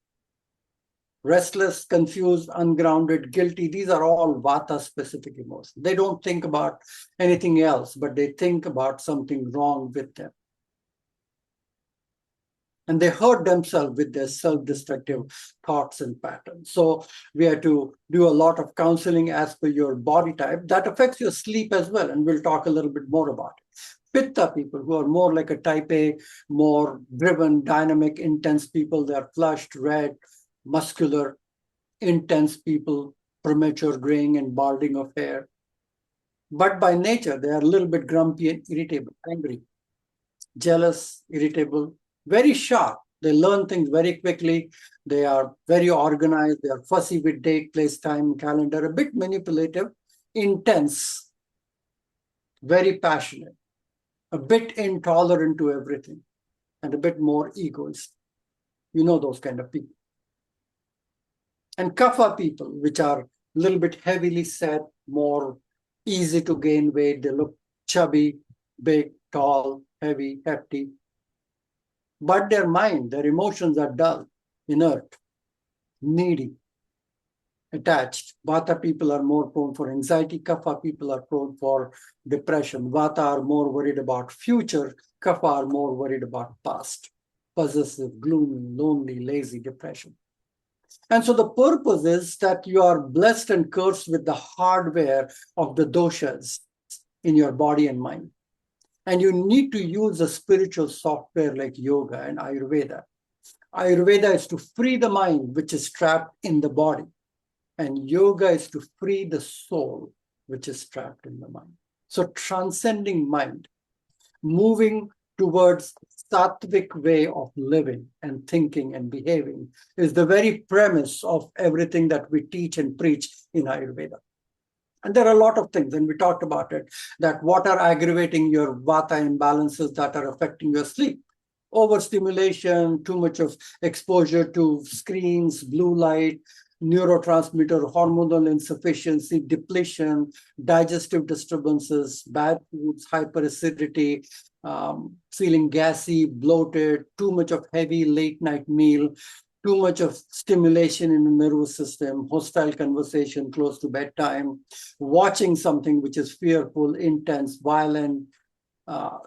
Restless, confused, ungrounded, guilty, these are all Vata-specific emotions. They don't think about anything else, but they think about something wrong with them. And they hurt themselves with their self-destructive thoughts and patterns. So we have to do a lot of counseling as per your body type. That affects your sleep as well, and we'll talk a little bit more about it. Pitta people who are more like a type A, more driven, dynamic, intense people, they're flushed, red, muscular, intense people, premature graying and balding of hair. But by nature, they are a little bit grumpy and irritable, angry, jealous, irritable, very sharp. They learn things very quickly. They are very organized. They are fussy with date, place, time, calendar, a bit manipulative, intense, very passionate, a bit intolerant to everything, and a bit more egoist. You know those kind of people. And Kapha people, which are a little bit heavily set, more easy to gain weight. They look chubby, big, tall, heavy, hefty. But their mind, their emotions are dull, inert, needy, attached. Vata people are more prone for anxiety. Kapha people are prone for depression. Vata are more worried about future. Kapha are more worried about past. Possessive, gloomy, lonely, lazy, depression. And so the purpose is that you are blessed and cursed with the hardware of the doshas in your body and mind. And you need to use a spiritual software like yoga and Ayurveda. Ayurveda is to free the mind, which is trapped in the body. And yoga is to free the soul, which is trapped in the mind. So transcending mind, moving towards sattvic way of living and thinking and behaving is the very premise of everything that we teach and preach in Ayurveda. And there are a lot of things, and we talked about it, that what are aggravating your Vata imbalances that are affecting your sleep. Overstimulation, too much of exposure to screens, blue light, neurotransmitter, hormonal insufficiency, depletion, digestive disturbances, bad foods, hyperacidity, feeling gassy, bloated, too much of heavy late night meal, too much of stimulation in the nervous system, hostile conversation close to bedtime, watching something which is fearful, intense, violent,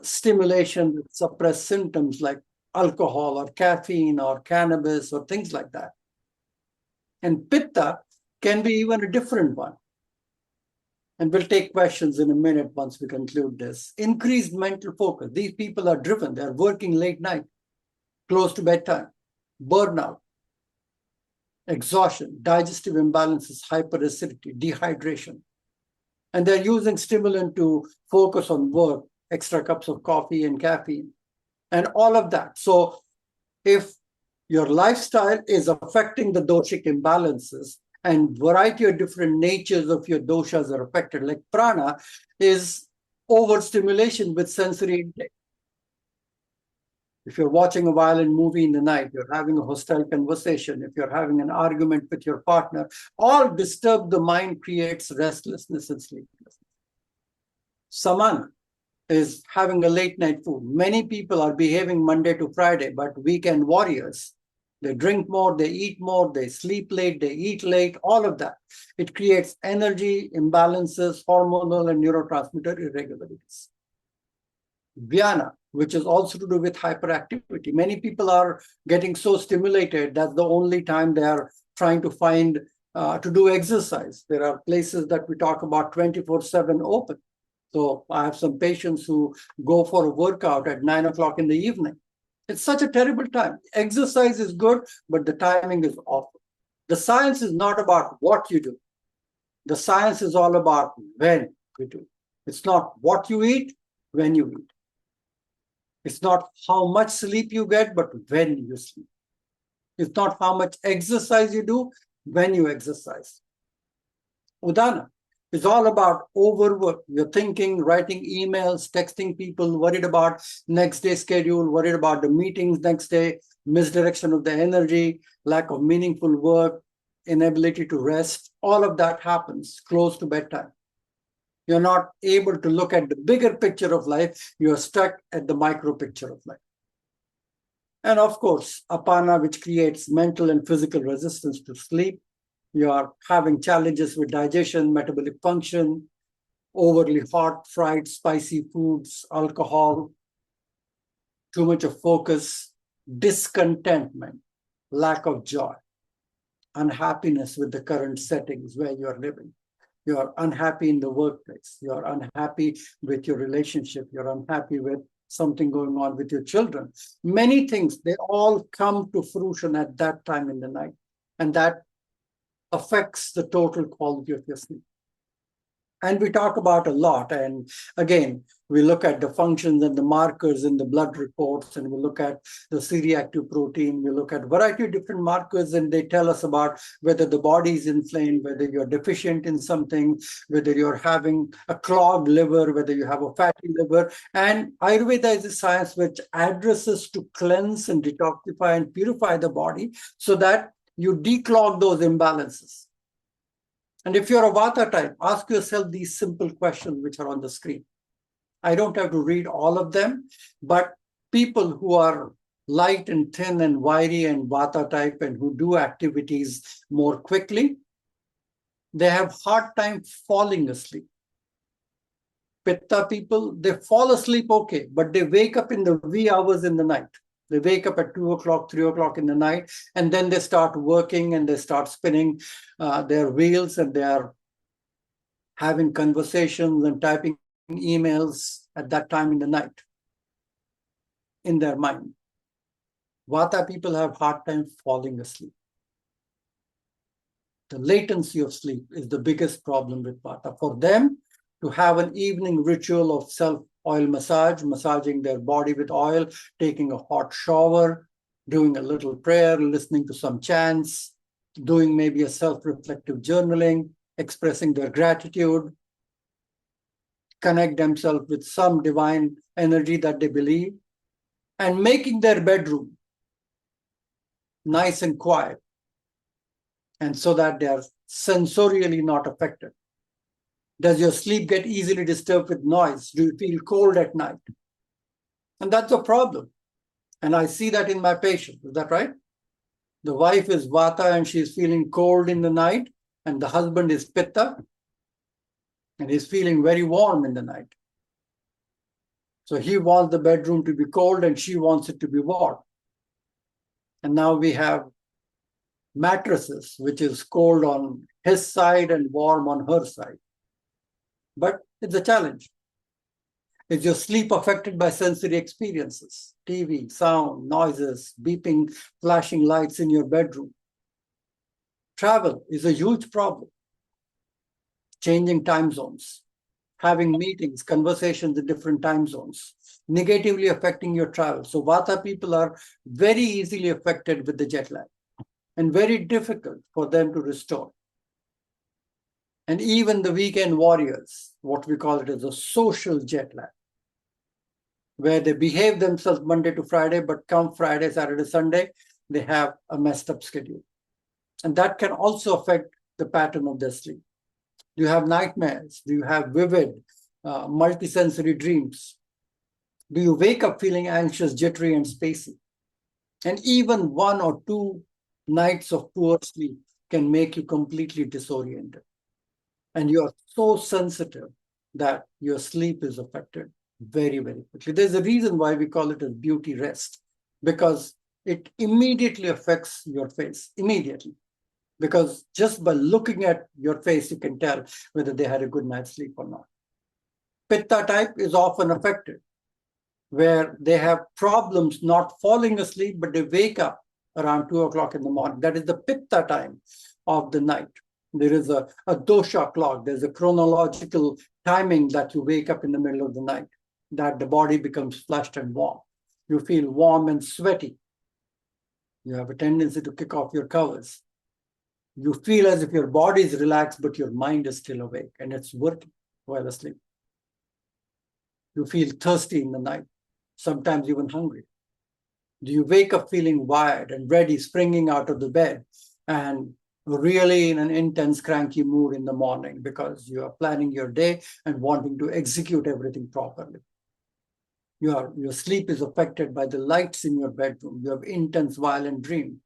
stimulation that suppress symptoms like alcohol or caffeine or cannabis or things like that. And Pitta can be even a different one. And we'll take questions in a minute once we conclude this. Increased mental focus. These people are driven. They're working late night, close to bedtime, burnout, exhaustion, digestive imbalances, hyperacidity, dehydration. And they're using stimulant to focus on work, extra cups of coffee and caffeine, and all of that. So if your lifestyle is affecting the doshic imbalances and variety of different natures of your doshas are affected. Like prana is overstimulation with sensory intake. If you're watching a violent movie in the night, you're having a hostile conversation, if you're having an argument with your partner, all disturb the mind, creates restlessness and sleeplessness. Samana is having a late night food. Many people are behaving Monday to Friday, but weekend warriors, they drink more, they eat more, they sleep late, they eat late, all of that. It creates energy imbalances, hormonal and neurotransmitter irregularities. Vyana, which is also to do with hyperactivity. Many people are getting so stimulated that's the only time they are trying to find to do exercise. There are places that we talk about 24/7 open. So I have some patients who go for a workout at 9 o'clock in the evening. It's such a terrible time. Exercise is good, but the timing is awful. The science is not about what you do. The science is all about when you do. It's not what you eat, when you eat. It's not how much sleep you get, but when you sleep. It's not how much exercise you do, when you exercise. Udana is all about overwork. You're thinking, writing emails, texting people, worried about next day schedule, worried about the meetings next day, misdirection of the energy, lack of meaningful work, inability to rest. All of that happens close to bedtime. You're not able to look at the bigger picture of life. You're stuck at the micro picture of life. And of course, apana, which creates mental and physical resistance to sleep. You are having challenges with digestion, metabolic function, overly hot, fried, spicy foods, alcohol, too much of focus, discontentment, lack of joy, unhappiness with the current settings where you are living. You are unhappy in the workplace. You are unhappy with your relationship. You're unhappy with something going on with your children. Many things, they all come to fruition at that time in the night. And that affects the total quality of your sleep. And we talk about a lot. And again, we look at the functions and the markers in the blood reports, and we look at the C-reactive protein. We look at a variety of different markers, and they tell us about whether the body is inflamed, whether you're deficient in something, whether you're having a clogged liver, whether you have a fatty liver. And Ayurveda is a science which addresses to cleanse and detoxify and purify the body so that you declog those imbalances. And if you're a Vata type, ask yourself these simple questions which are on the screen. I don't have to read all of them, but people who are light and thin and wiry and Vata type and who do activities more quickly, they have hard time falling asleep. Pitta people, they fall asleep okay, but they wake up in the wee hours in the night. They wake up at 2 o'clock, 3 o'clock in the night, and then they start working and they start spinning their wheels, and they are having conversations and typing emails at that time in the night in their mind. Vata people have hard time falling asleep. The latency of sleep is the biggest problem with Vata. For them to have an evening ritual of self-oil massage, massaging their body with oil, taking a hot shower, doing a little prayer, listening to some chants, doing maybe a self-reflective journaling, expressing their gratitude, connect themselves with some divine energy that they believe, and making their bedroom nice and quiet, and so that they are sensorially not affected. Does your sleep get easily disturbed with noise? Do you feel cold at night? And that's a problem. And I see that in my patients. Is that right? The wife is Vata and she's feeling cold in the night, and the husband is Pitta, and he's feeling very warm in the night. So he wants the bedroom to be cold and she wants it to be warm. And now we have mattresses, which is cold on his side and warm on her side. But it's a challenge. Is your sleep affected by sensory experiences? TV, sound, noises, beeping, flashing lights in your bedroom. Travel is a huge problem. Changing time zones, having meetings, conversations in different time zones, negatively affecting your travel. So Vata people are very easily affected with the jet lag and very difficult for them to restore. And even the weekend warriors, what we call it as a social jet lag, where they behave themselves Monday to Friday, but come Friday, Saturday, Sunday, they have a messed up schedule. And that can also affect the pattern of their sleep. Do you have nightmares? Do you have vivid, multisensory dreams? Do you wake up feeling anxious, jittery, and spacey? And even 1 or 2 nights of poor sleep can make you completely disoriented. And you are so sensitive that your sleep is affected very, very quickly. There's a reason why we call it a beauty rest, because it immediately affects your face, immediately. Because just by looking at your face, you can tell whether they had a good night's sleep or not. Pitta type is often affected, where they have problems not falling asleep, but they wake up around 2 o'clock in the morning. That is the Pitta time of the night. There is a dosha clock. There's a chronological timing that you wake up in the middle of the night, that the body becomes flushed and warm. You feel warm and sweaty. You have a tendency to kick off your covers. You feel as if your body is relaxed, but your mind is still awake and it's working while asleep. You feel thirsty in the night, sometimes even hungry. Do you wake up feeling wired and ready, springing out of the bed, and really in an intense, cranky mood in the morning because you are planning your day and wanting to execute everything properly? Your sleep is affected by the lights in your bedroom. You have intense, violent dreams.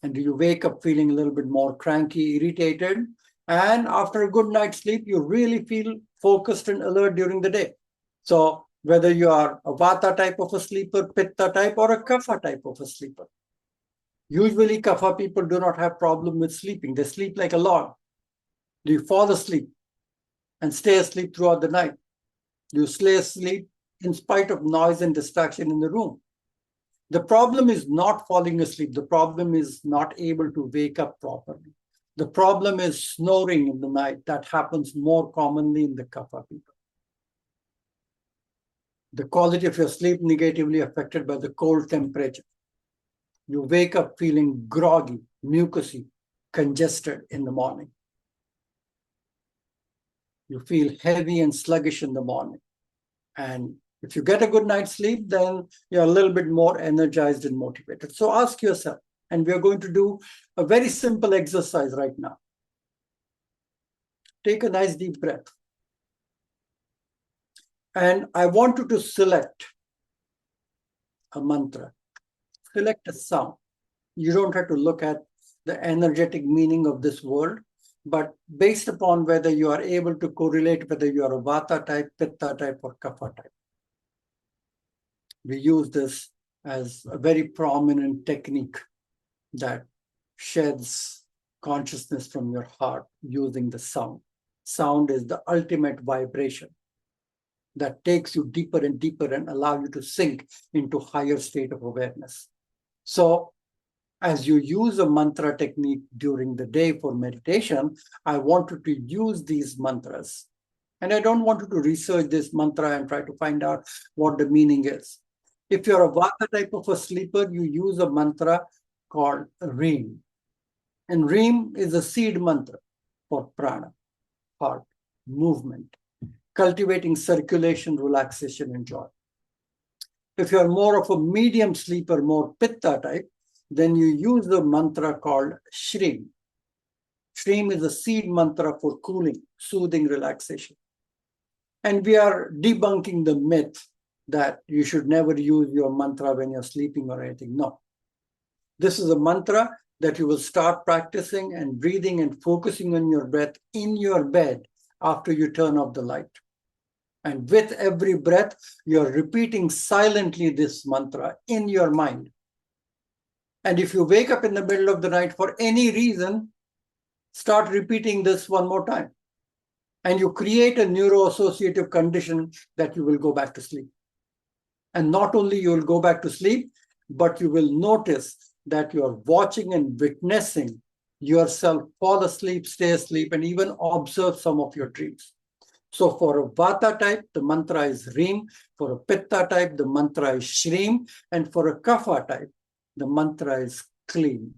And do you wake up feeling a little bit more cranky, irritated? And after a good night's sleep, you really feel focused and alert during the day. So whether you are a Vata type of a sleeper, Pitta type, or a Kapha type of a sleeper. Usually Kapha people do not have problem with sleeping. They sleep like a log. Do you fall asleep and stay asleep throughout the night? Do you stay asleep in spite of noise and distraction in the room? The problem is not falling asleep. The problem is not able to wake up properly. The problem is snoring in the night. That happens more commonly in the Kapha people. The quality of your sleep negatively affected by the cold temperature. You wake up feeling groggy, mucousy, congested in the morning. You feel heavy and sluggish in the morning. And if you get a good night's sleep, then you're a little bit more energized and motivated. So ask yourself, and we are going to do a very simple exercise right now. Take a nice deep breath. And I want you to select a mantra, select a sound. You don't have to look at the energetic meaning of this word, but based upon whether you are able to correlate whether you are a Vata type, Pitta type, or Kapha type. We use this as a very prominent technique that sheds consciousness from your heart using the sound. Sound is the ultimate vibration that takes you deeper and deeper and allow you to sink into higher state of awareness. So as you use a mantra technique during the day for meditation, I want you to use these mantras. And I don't want you to research this mantra and try to find out what the meaning is. If you're a Vata type of a sleeper, you use a mantra called Ream. And Ream is a seed mantra for prana, heart, movement, cultivating circulation, relaxation, and joy. If you're more of a medium sleeper, more Pitta type, then you use the mantra called Shreem. Shreem is a seed mantra for cooling, soothing, relaxation. And we are debunking the myth that you should never use your mantra when you're sleeping or anything. No. This is a mantra that you will start practicing and breathing and focusing on your breath in your bed after you turn off the light. And with every breath, you're repeating silently this mantra in your mind. And if you wake up in the middle of the night for any reason, start repeating this one more time. And you create a neuroassociative condition that you will go back to sleep. And not only you will go back to sleep, but you will notice that you are watching and witnessing yourself fall asleep, stay asleep, and even observe some of your dreams. So for a Vata type, the mantra is Reem. For a Pitta type, the mantra is Shreem. And for a Kapha type, the mantra is Clean.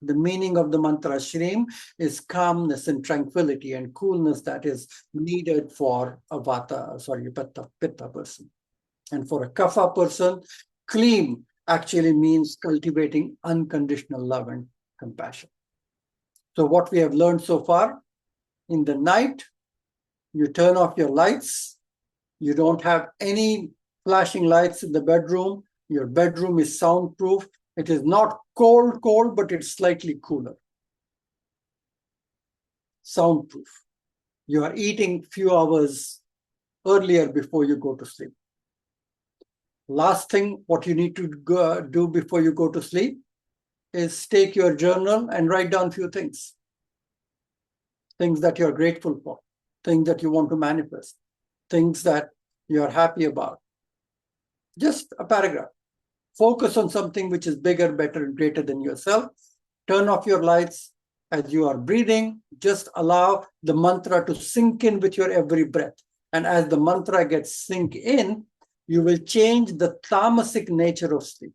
The meaning of the mantra Shrim is calmness and tranquility and coolness that is needed for a Pitta person. And for a Kapha person, Kleem actually means cultivating unconditional love and compassion. So what we have learned so far, in the night, you turn off your lights. You don't have any flashing lights in the bedroom. Your bedroom is soundproof. It is not cold, but it's slightly cooler. Soundproof. You are eating few hours earlier before you go to sleep. Last thing, what you need to do before you go to sleep is take your journal and write down few things. Things that you're grateful for, things that you want to manifest, things that you're happy about. Just a paragraph. Focus on something which is bigger, better, and greater than yourself. Turn off your lights as you are breathing. Just allow the mantra to sink in with your every breath. And as the mantra gets sink in, you will change the tamasic nature of sleep.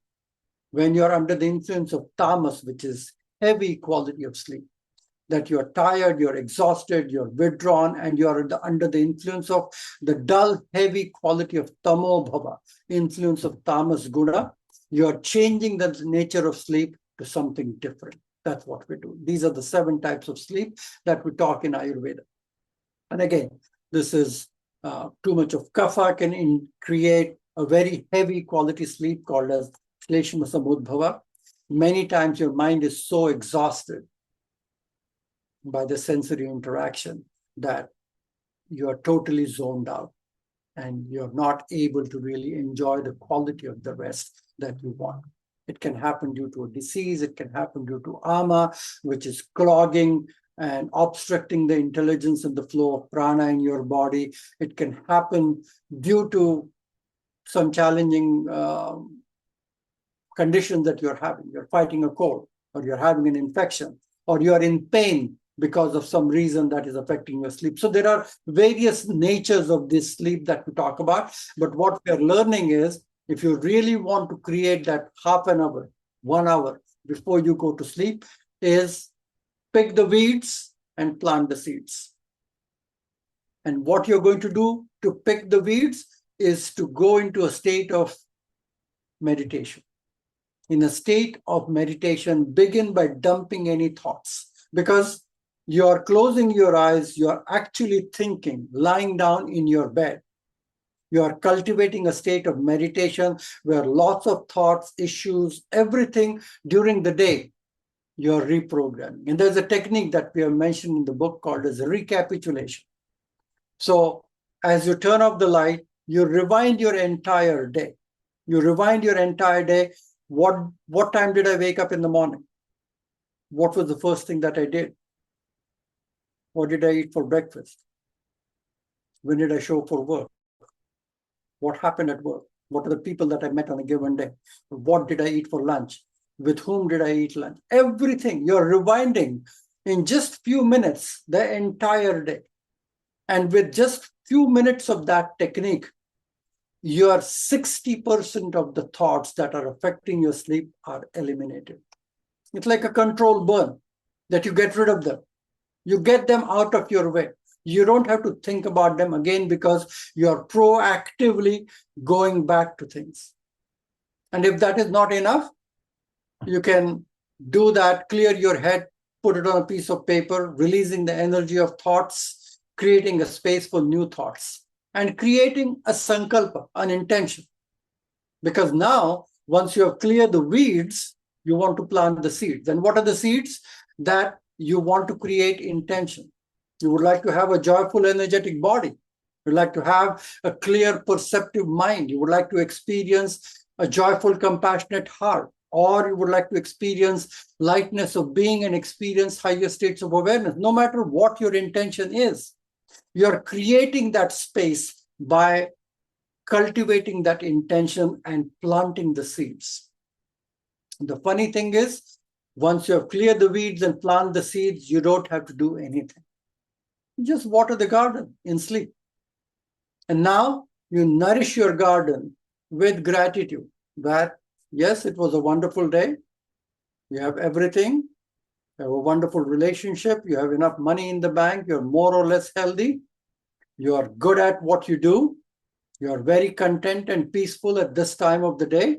When you're under the influence of tamas, which is heavy quality of sleep, that you're tired, you're exhausted, you're withdrawn, and you're under the influence of the dull, heavy quality of tamo bhava, influence of tamas guna, you're changing the nature of sleep to something different. That's what we do. These are the 7 types of sleep that we talk in Ayurveda. And again, this is too much of kapha can create a very heavy quality sleep called as Shleshma Samudbhava. Many times your mind is so exhausted by the sensory interaction that you are totally zoned out and you're not able to really enjoy the quality of the rest that you want. It can happen due to a disease. It can happen due to ama, which is clogging and obstructing the intelligence and the flow of prana in your body. It can happen due to some challenging conditions that you're having. You're fighting a cold, or you're having an infection, or you're in pain because of some reason that is affecting your sleep. So there are various natures of this sleep that we talk about. But what we are learning is, if you really want to create that half an hour, 1 hour before you go to sleep, is pick the weeds and plant the seeds. And what you're going to do to pick the weeds is to go into a state of meditation. In a state of meditation, begin by dumping any thoughts, because you're closing your eyes, you're actually thinking, lying down in your bed. You are cultivating a state of meditation where lots of thoughts, issues, everything during the day, you're reprogramming. And there's a technique that we have mentioned in the book called as recapitulation. So as you turn off the light, you rewind your entire day. You rewind your entire day. What time did I wake up in the morning? What was the first thing that I did? What did I eat for breakfast? When did I show up for work? What happened at work? What are the people that I met on a given day? What did I eat for lunch? With whom did I eat lunch? Everything. You're rewinding in just few minutes the entire day. And with just few minutes of that technique, your 60% of the thoughts that are affecting your sleep are eliminated. It's like a controlled burn that you get rid of them. You get them out of your way. You don't have to think about them again because you're proactively going back to things. And if that is not enough, you can do that, clear your head, put it on a piece of paper, releasing the energy of thoughts, creating a space for new thoughts, and creating a sankalpa, an intention. Because now, once you have cleared the weeds, you want to plant the seeds. And what are the seeds? That you want to create intention. You would like to have a joyful, energetic body. You'd like to have a clear, perceptive mind. You would like to experience a joyful, compassionate heart. Or you would like to experience lightness of being and experience higher states of awareness. No matter what your intention is, you're creating that space by cultivating that intention and planting the seeds. The funny thing is, once you have cleared the weeds and plant the seeds, you don't have to do anything. You just water the garden in sleep. And now you nourish your garden with gratitude that, yes, it was a wonderful day. You have everything. You have a wonderful relationship, you have enough money in the bank, you're more or less healthy, you are good at what you do, you are very content and peaceful at this time of the day.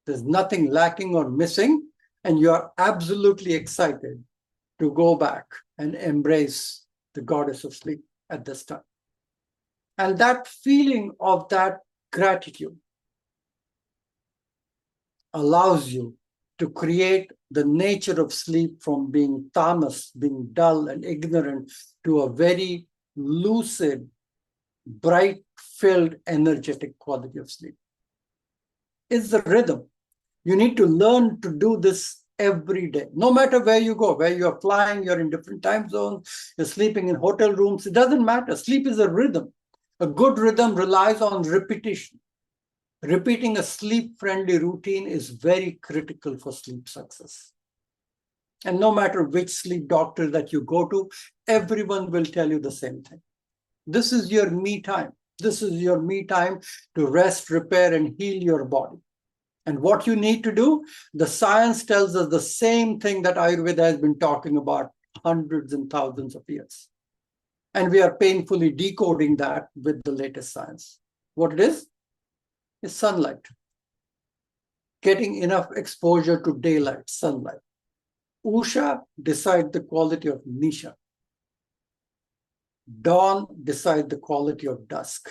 There's nothing lacking or missing, and you are absolutely excited to go back and embrace the goddess of sleep at this time. And that feeling of that gratitude allows you to create the nature of sleep from being tamas, being dull and ignorant, to a very lucid, bright-filled, energetic quality of sleep. It's the rhythm. You need to learn to do this every day, no matter where you go, where you're flying, you're in different time zones, you're sleeping in hotel rooms, it doesn't matter. Sleep is a rhythm. A good rhythm relies on repetition. Repeating a sleep-friendly routine is very critical for sleep success. And no matter which sleep doctor that you go to, everyone will tell you the same thing. This is your me time. This is your me time to rest, repair, and heal your body. And what you need to do, the science tells us the same thing that Ayurveda has been talking about hundreds and thousands of years. And we are painfully decoding that with the latest science. What it is sunlight. Getting enough exposure to daylight, sunlight. Usha decides the quality of Nisha. Dawn decides the quality of dusk.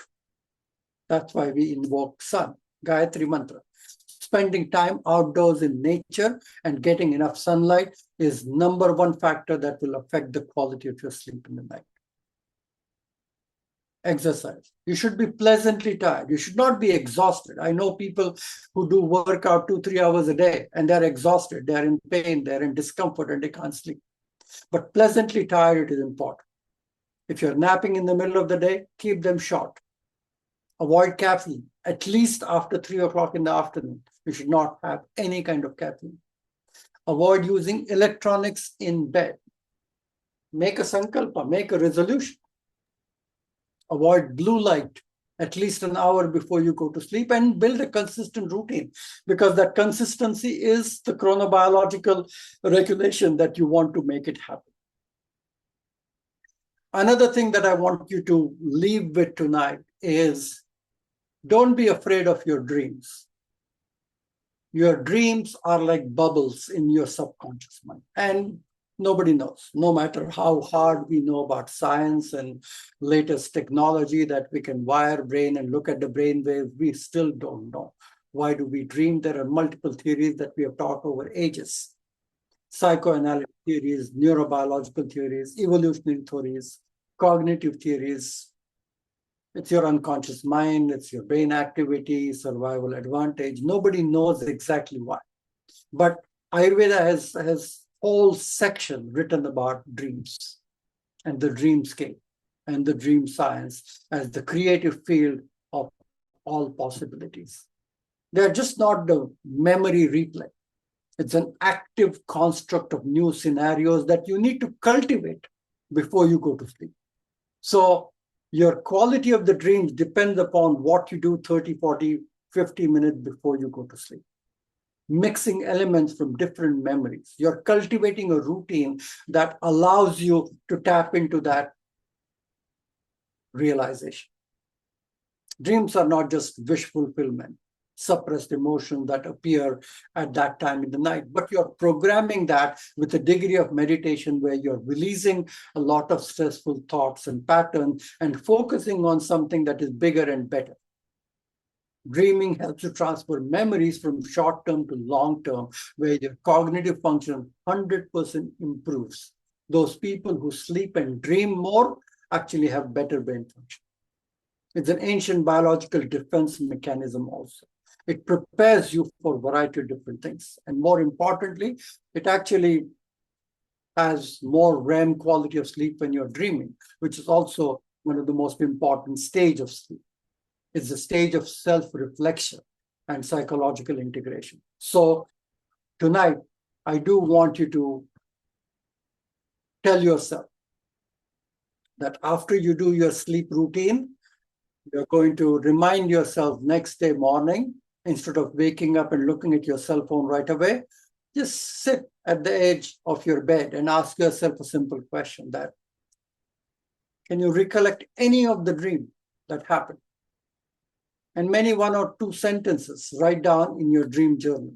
That's why we invoke sun, Gayatri Mantra. Spending time outdoors in nature and getting enough sunlight is number one factor that will affect the quality of your sleep in the night. Exercise. You should be pleasantly tired. You should not be exhausted. I know people who do workout 2-3 hours a day and they're exhausted, they're in pain, they're in discomfort, and they can't sleep. But pleasantly tired, it is important. If you're napping in the middle of the day, keep them short. Avoid caffeine, at least after 3 o'clock in the afternoon. You should not have any kind of caffeine. Avoid using electronics in bed. Make a sankalpa, make a resolution. Avoid blue light at least an hour before you go to sleep, and build a consistent routine, because that consistency is the chronobiological regulation that you want to make it happen. Another thing that I want you to leave with tonight is don't be afraid of your dreams. Your dreams are like bubbles in your subconscious mind, and nobody knows. No matter how hard we know about science and latest technology that we can wire brain and look at the brain waves, we still don't know. Why do we dream? There are multiple theories that we have taught over ages. Psychoanalytic theories, neurobiological theories, evolutionary theories, cognitive theories. It's your unconscious mind, it's your brain activity, survival advantage. Nobody knows exactly why. But Ayurveda has whole section written about dreams and the dreamscape and the dream science as the creative field of all possibilities. They're just not the memory replay. It's an active construct of new scenarios that you need to cultivate before you go to sleep. So your quality of the dreams depends upon what you do 30, 40, 50 minutes before you go to sleep. Mixing elements from different memories. You're cultivating a routine that allows you to tap into that realization. Dreams are not just wish fulfillment, suppressed emotions that appear at that time in the night, but you're programming that with a degree of meditation where you're releasing a lot of stressful thoughts and patterns and focusing on something that is bigger and better. Dreaming helps you transfer memories from short-term to long-term, where your cognitive function 100% improves. Those people who sleep and dream more actually have better brain function. It's an ancient biological defense mechanism also. It prepares you for a variety of different things. And more importantly, it actually has more REM quality of sleep when you're dreaming, which is also one of the most important stages of sleep. It's a stage of self-reflection and psychological integration. So tonight, I do want you to tell yourself that after you do your sleep routine, you're going to remind yourself next day morning, instead of waking up and looking at your cell phone right away, Just sit at the edge of your bed and ask yourself a simple question that, can you recollect any of the dream that happened? And many 1 or 2 sentences write down in your dream journal.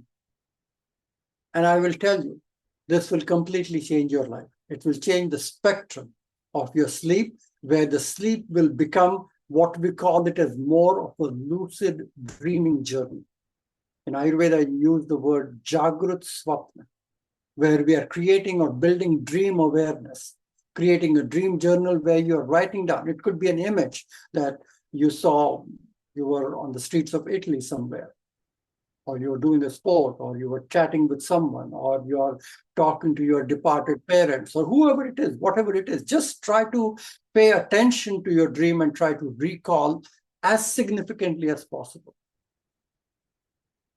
And I will tell you, this will completely change your life. It will change the spectrum of your sleep, where the sleep will become what we call it as more of a lucid dreaming journey. In Ayurveda, you use the word Jagrut Swapna, where we are creating or building dream awareness, creating a dream journal where you're writing down. It could be an image that you saw, you were on the streets of Italy somewhere, or you're doing a sport, or you were chatting with someone, or you're talking to your departed parents, or whoever it is, whatever it is. Just try to pay attention to your dream and try to recall as significantly as possible.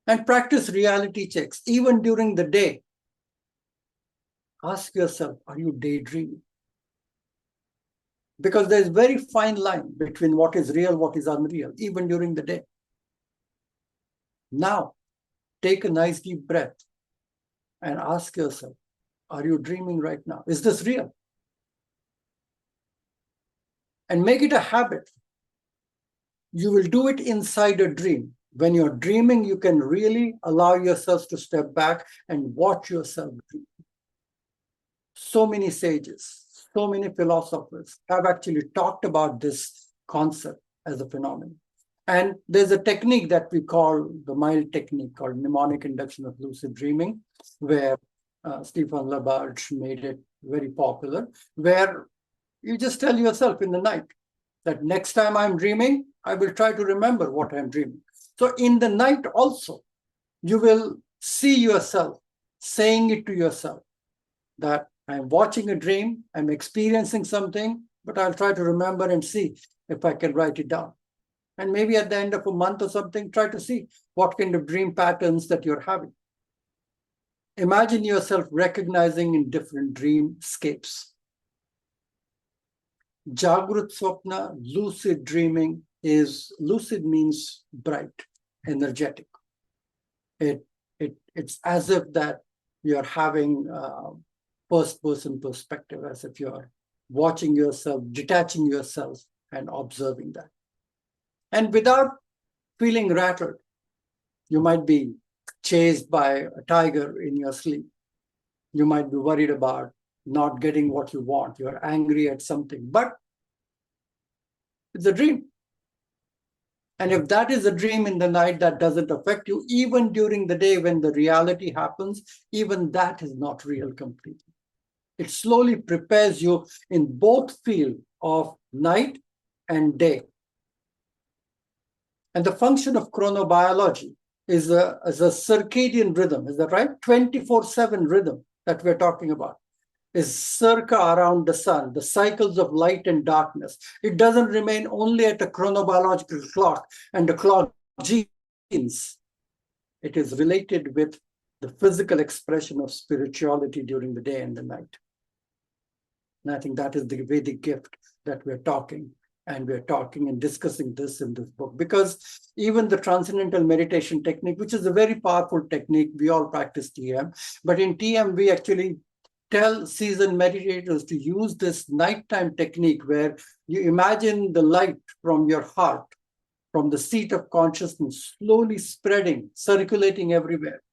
And practice reality checks, even during the day. Ask yourself, are you daydreaming? Because there's a very fine line between what is real, what is unreal, even during the day. Now, take a nice deep breath and ask yourself, are you dreaming right now? Is this real? And make it a habit. You will do it inside a dream. When you're dreaming, you can really allow yourself to step back and watch yourself dream. So many sages, so many philosophers have actually talked about this concept as a phenomenon. And there's a technique that we call the mild technique called mnemonic induction of lucid dreaming, where Stephen Labarge made it very popular, where you just tell yourself in the night that next time I'm dreaming, I will try to remember what I'm dreaming. So in the night also, you will see yourself saying it to yourself that I'm watching a dream, I'm experiencing something, but I'll try to remember and see if I can write it down. And maybe at the end of a month or something, try to see what kind of dream patterns that you're having. Imagine yourself recognizing in different dreamscapes. Jagrut Swapna, lucid dreaming is, lucid means bright, energetic. It's as if that you're having first-person perspective, as if you're watching yourself, detaching yourself and observing that. And without feeling rattled, you might be chased by a tiger in your sleep. You might be worried about not getting what you want. You're angry at something, but it's a dream. And if that is a dream in the night, that doesn't affect you, even during the day when the reality happens, even that is not real completely. It slowly prepares you in both field of night and day. And the function of chronobiology is a circadian rhythm, is that right? 24/7 rhythm that we're talking about is circa around the sun, the cycles of light and darkness. It doesn't remain only at a chronobiological clock and the clock genes. It is related with the physical expression of spirituality during the day and the night. And I think that is the Vedic gift that we're talking. And we're talking and discussing this in this book, because even the transcendental meditation technique, which is a very powerful technique, we all practice TM, but in TM, we actually tell seasoned meditators to use this nighttime technique where you imagine the light from your heart, from the seat of consciousness, slowly spreading, circulating everywhere,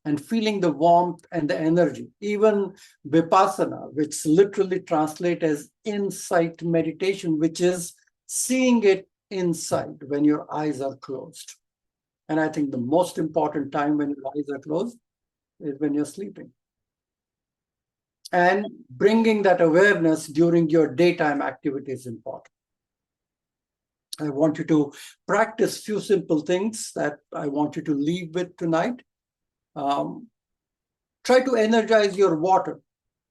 and feeling the warmth and the energy. Even Vipassana, which literally translates as insight meditation, which is seeing it inside when your eyes are closed. And I think the most important time when your eyes are closed is when you're sleeping. And bringing that awareness during your daytime activity is important. I want you to practice few simple things that I want you to leave with tonight. Try to energize your water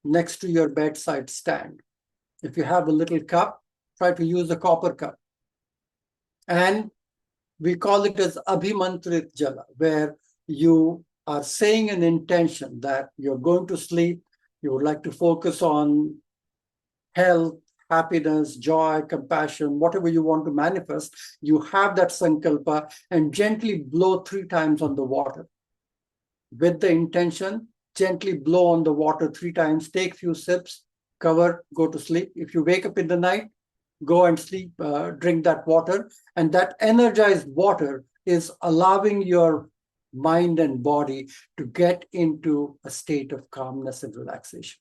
next to your bedside stand. If you have a little cup, try to use a copper cup. And we call it as abhimantrit jala, where you are saying an intention that you're going to sleep, you would like to focus on health, happiness, joy, compassion, whatever you want to manifest. You have that sankalpa and gently blow 3 times on the water. with the intention, gently blow on the water 3 times, take few sips, cover, go to sleep. If you wake up in the night, go and sleep, drink that water. And that energized water is allowing your mind and body to get into a state of calmness and relaxation.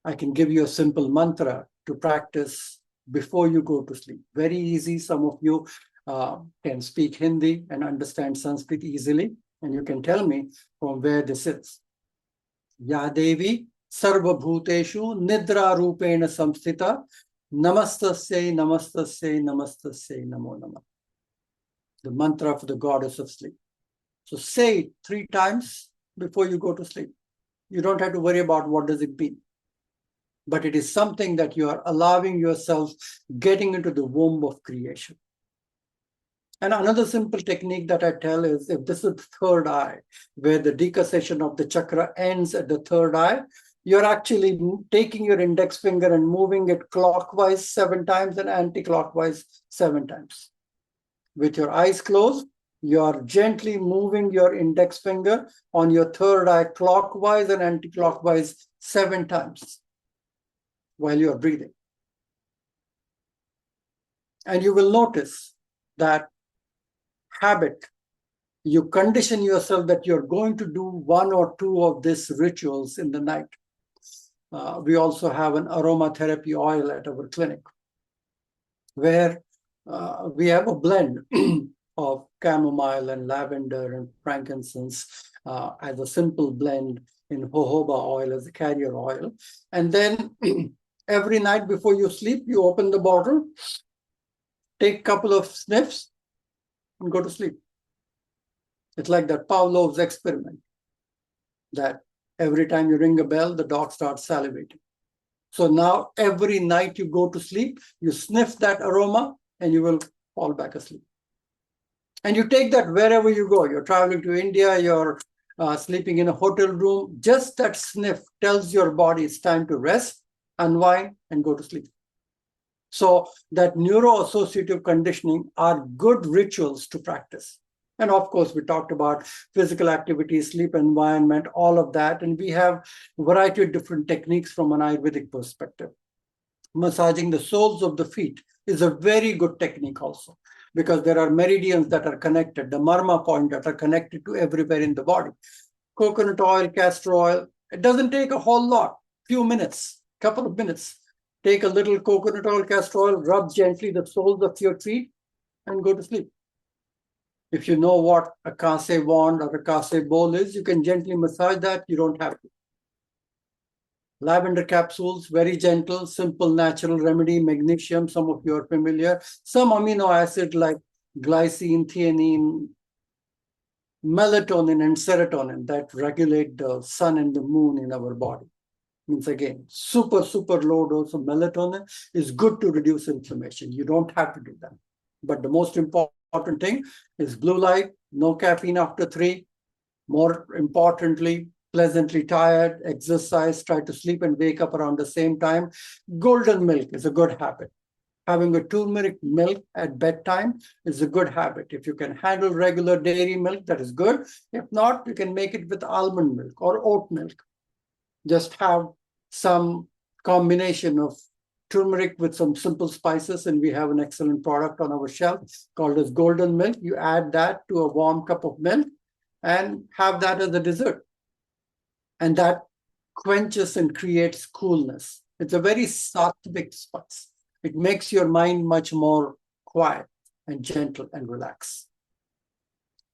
I can give you a simple mantra to practice before you go to sleep. Very easy. Some of you can speak Hindi and understand Sanskrit easily, and you can tell me from where this is. Ya Devi Sarva Bhuteshu Nidra Rupena Samstita Namastasya Namastasya Namastasya Namo Namah. The mantra for the goddess of sleep. So say it 3 times before you go to sleep. You don't have to worry about what does it mean. But it is something that you are allowing yourself getting into the womb of creation. And another simple technique that I tell is, if this is the third eye, where the decussation of the chakra ends at the third eye, you're actually taking your index finger and moving it clockwise 7 times and anti-clockwise 7 times. With your eyes closed, you're gently moving your index finger on your third eye clockwise and anti-clockwise 7 times while you're breathing. And you will notice that habit, you condition yourself that you're going to do 1 or 2 of these rituals in the night. We also have an aromatherapy oil at our clinic where we have a blend of chamomile and lavender and frankincense as a simple blend in jojoba oil as a carrier oil. And then every night before you sleep, you open the bottle, take a couple of sniffs, and go to sleep. It's like that Pavlov's experiment, that every time you ring a bell, the dog starts salivating. So now every night you go to sleep, you sniff that aroma and you will fall back asleep. And you take that wherever you go. You're traveling to India, you're sleeping in a hotel room. Just that sniff tells your body it's time to rest, unwind, and go to sleep. So that neuroassociative conditioning are good rituals to practice. And of course, we talked about physical activity, sleep environment, all of that. And we have a variety of different techniques from an Ayurvedic perspective. Massaging the soles of the feet is a very good technique also, because there are meridians that are connected, the marma point that are connected to everywhere in the body. Coconut oil, castor oil, it doesn't take a whole lot, few minutes, couple of minutes. Take a little coconut oil, castor oil, rub gently the soles of your feet and go to sleep. If you know what a kase wand or a kase bowl is, you can gently massage that. You don't have to. Lavender capsules, very gentle, simple, natural remedy. Magnesium, some of you are familiar. Some amino acid like glycine, theanine, melatonin, and serotonin that regulate the sun and the moon in our body. Means again, super low dose of melatonin is good to reduce inflammation. You don't have to do that. But the most important thing is blue light, no caffeine after 3. More importantly, pleasantly tired, exercise, try to sleep and wake up around the same time. Golden milk is a good habit. Having a turmeric milk at bedtime is a good habit. If you can handle regular dairy milk, that is good. If not, you can make it with almond milk or oat milk. Just have some combination of turmeric with some simple spices, and we have an excellent product on our shelf called as golden milk. You add that to a warm cup of milk and have that as a dessert. And that quenches and creates coolness. It's a very sattvic spice. It makes your mind much more quiet and gentle and relaxed.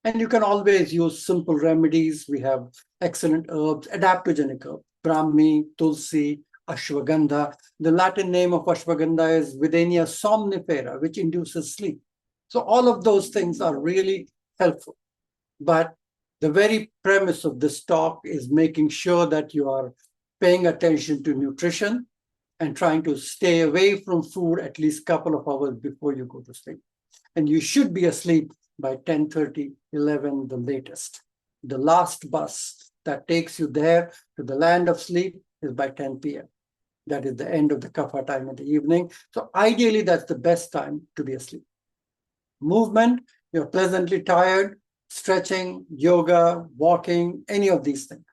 And you can always use simple remedies. We have excellent herbs, adaptogenic herbs, Brahmi, Tulsi, Ashwagandha. The Latin name of Ashwagandha is Videnia somnifera, which induces sleep. So all of those things are really helpful. But the very premise of this talk is making sure that you are paying attention to nutrition and trying to stay away from food at least a couple of hours before you go to sleep. And you should be asleep by 10:30, 11, the latest. The last bus that takes you there to the land of sleep is by 10 p.m. That is the end of the kapha time in the evening. So ideally, that's the best time to be asleep. Movement, you're pleasantly tired, stretching, yoga, walking, any of these things.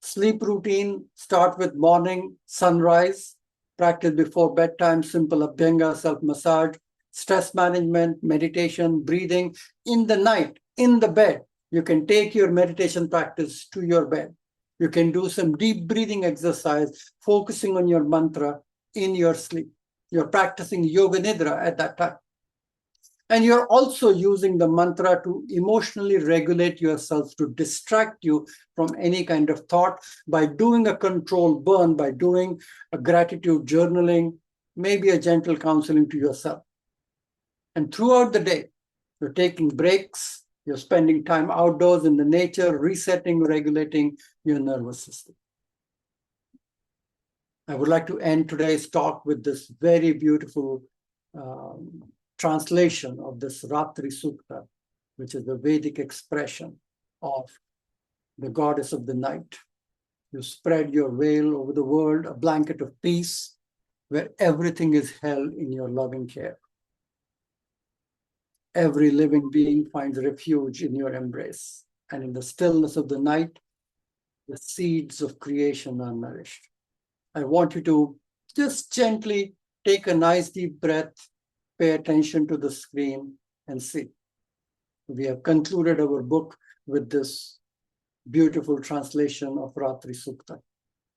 Sleep routine, start with morning, sunrise, practice before bedtime, simple abhyanga, self-massage, stress management, meditation, breathing. In the night, in the bed, you can take your meditation practice to your bed. You can do some deep breathing exercise, focusing on your mantra in your sleep. You're practicing yoga nidra at that time. And you're also using the mantra to emotionally regulate yourself, to distract you from any kind of thought by doing a controlled burn, by doing a gratitude journaling, maybe a gentle counseling to yourself. And throughout the day, you're taking breaks, you're spending time outdoors in the nature, resetting, regulating your nervous system. I would like to end today's talk with this very beautiful translation of this Ratri Sukta, which is the Vedic expression of the goddess of the night. You spread your veil over the world, a blanket of peace, where everything is held in your loving care. Every living being finds refuge in your embrace, and in the stillness of the night, the seeds of creation are nourished. I want you to just gently take a nice deep breath, pay attention to the screen, and see. We have concluded our book with this beautiful translation of Ratri Sukta.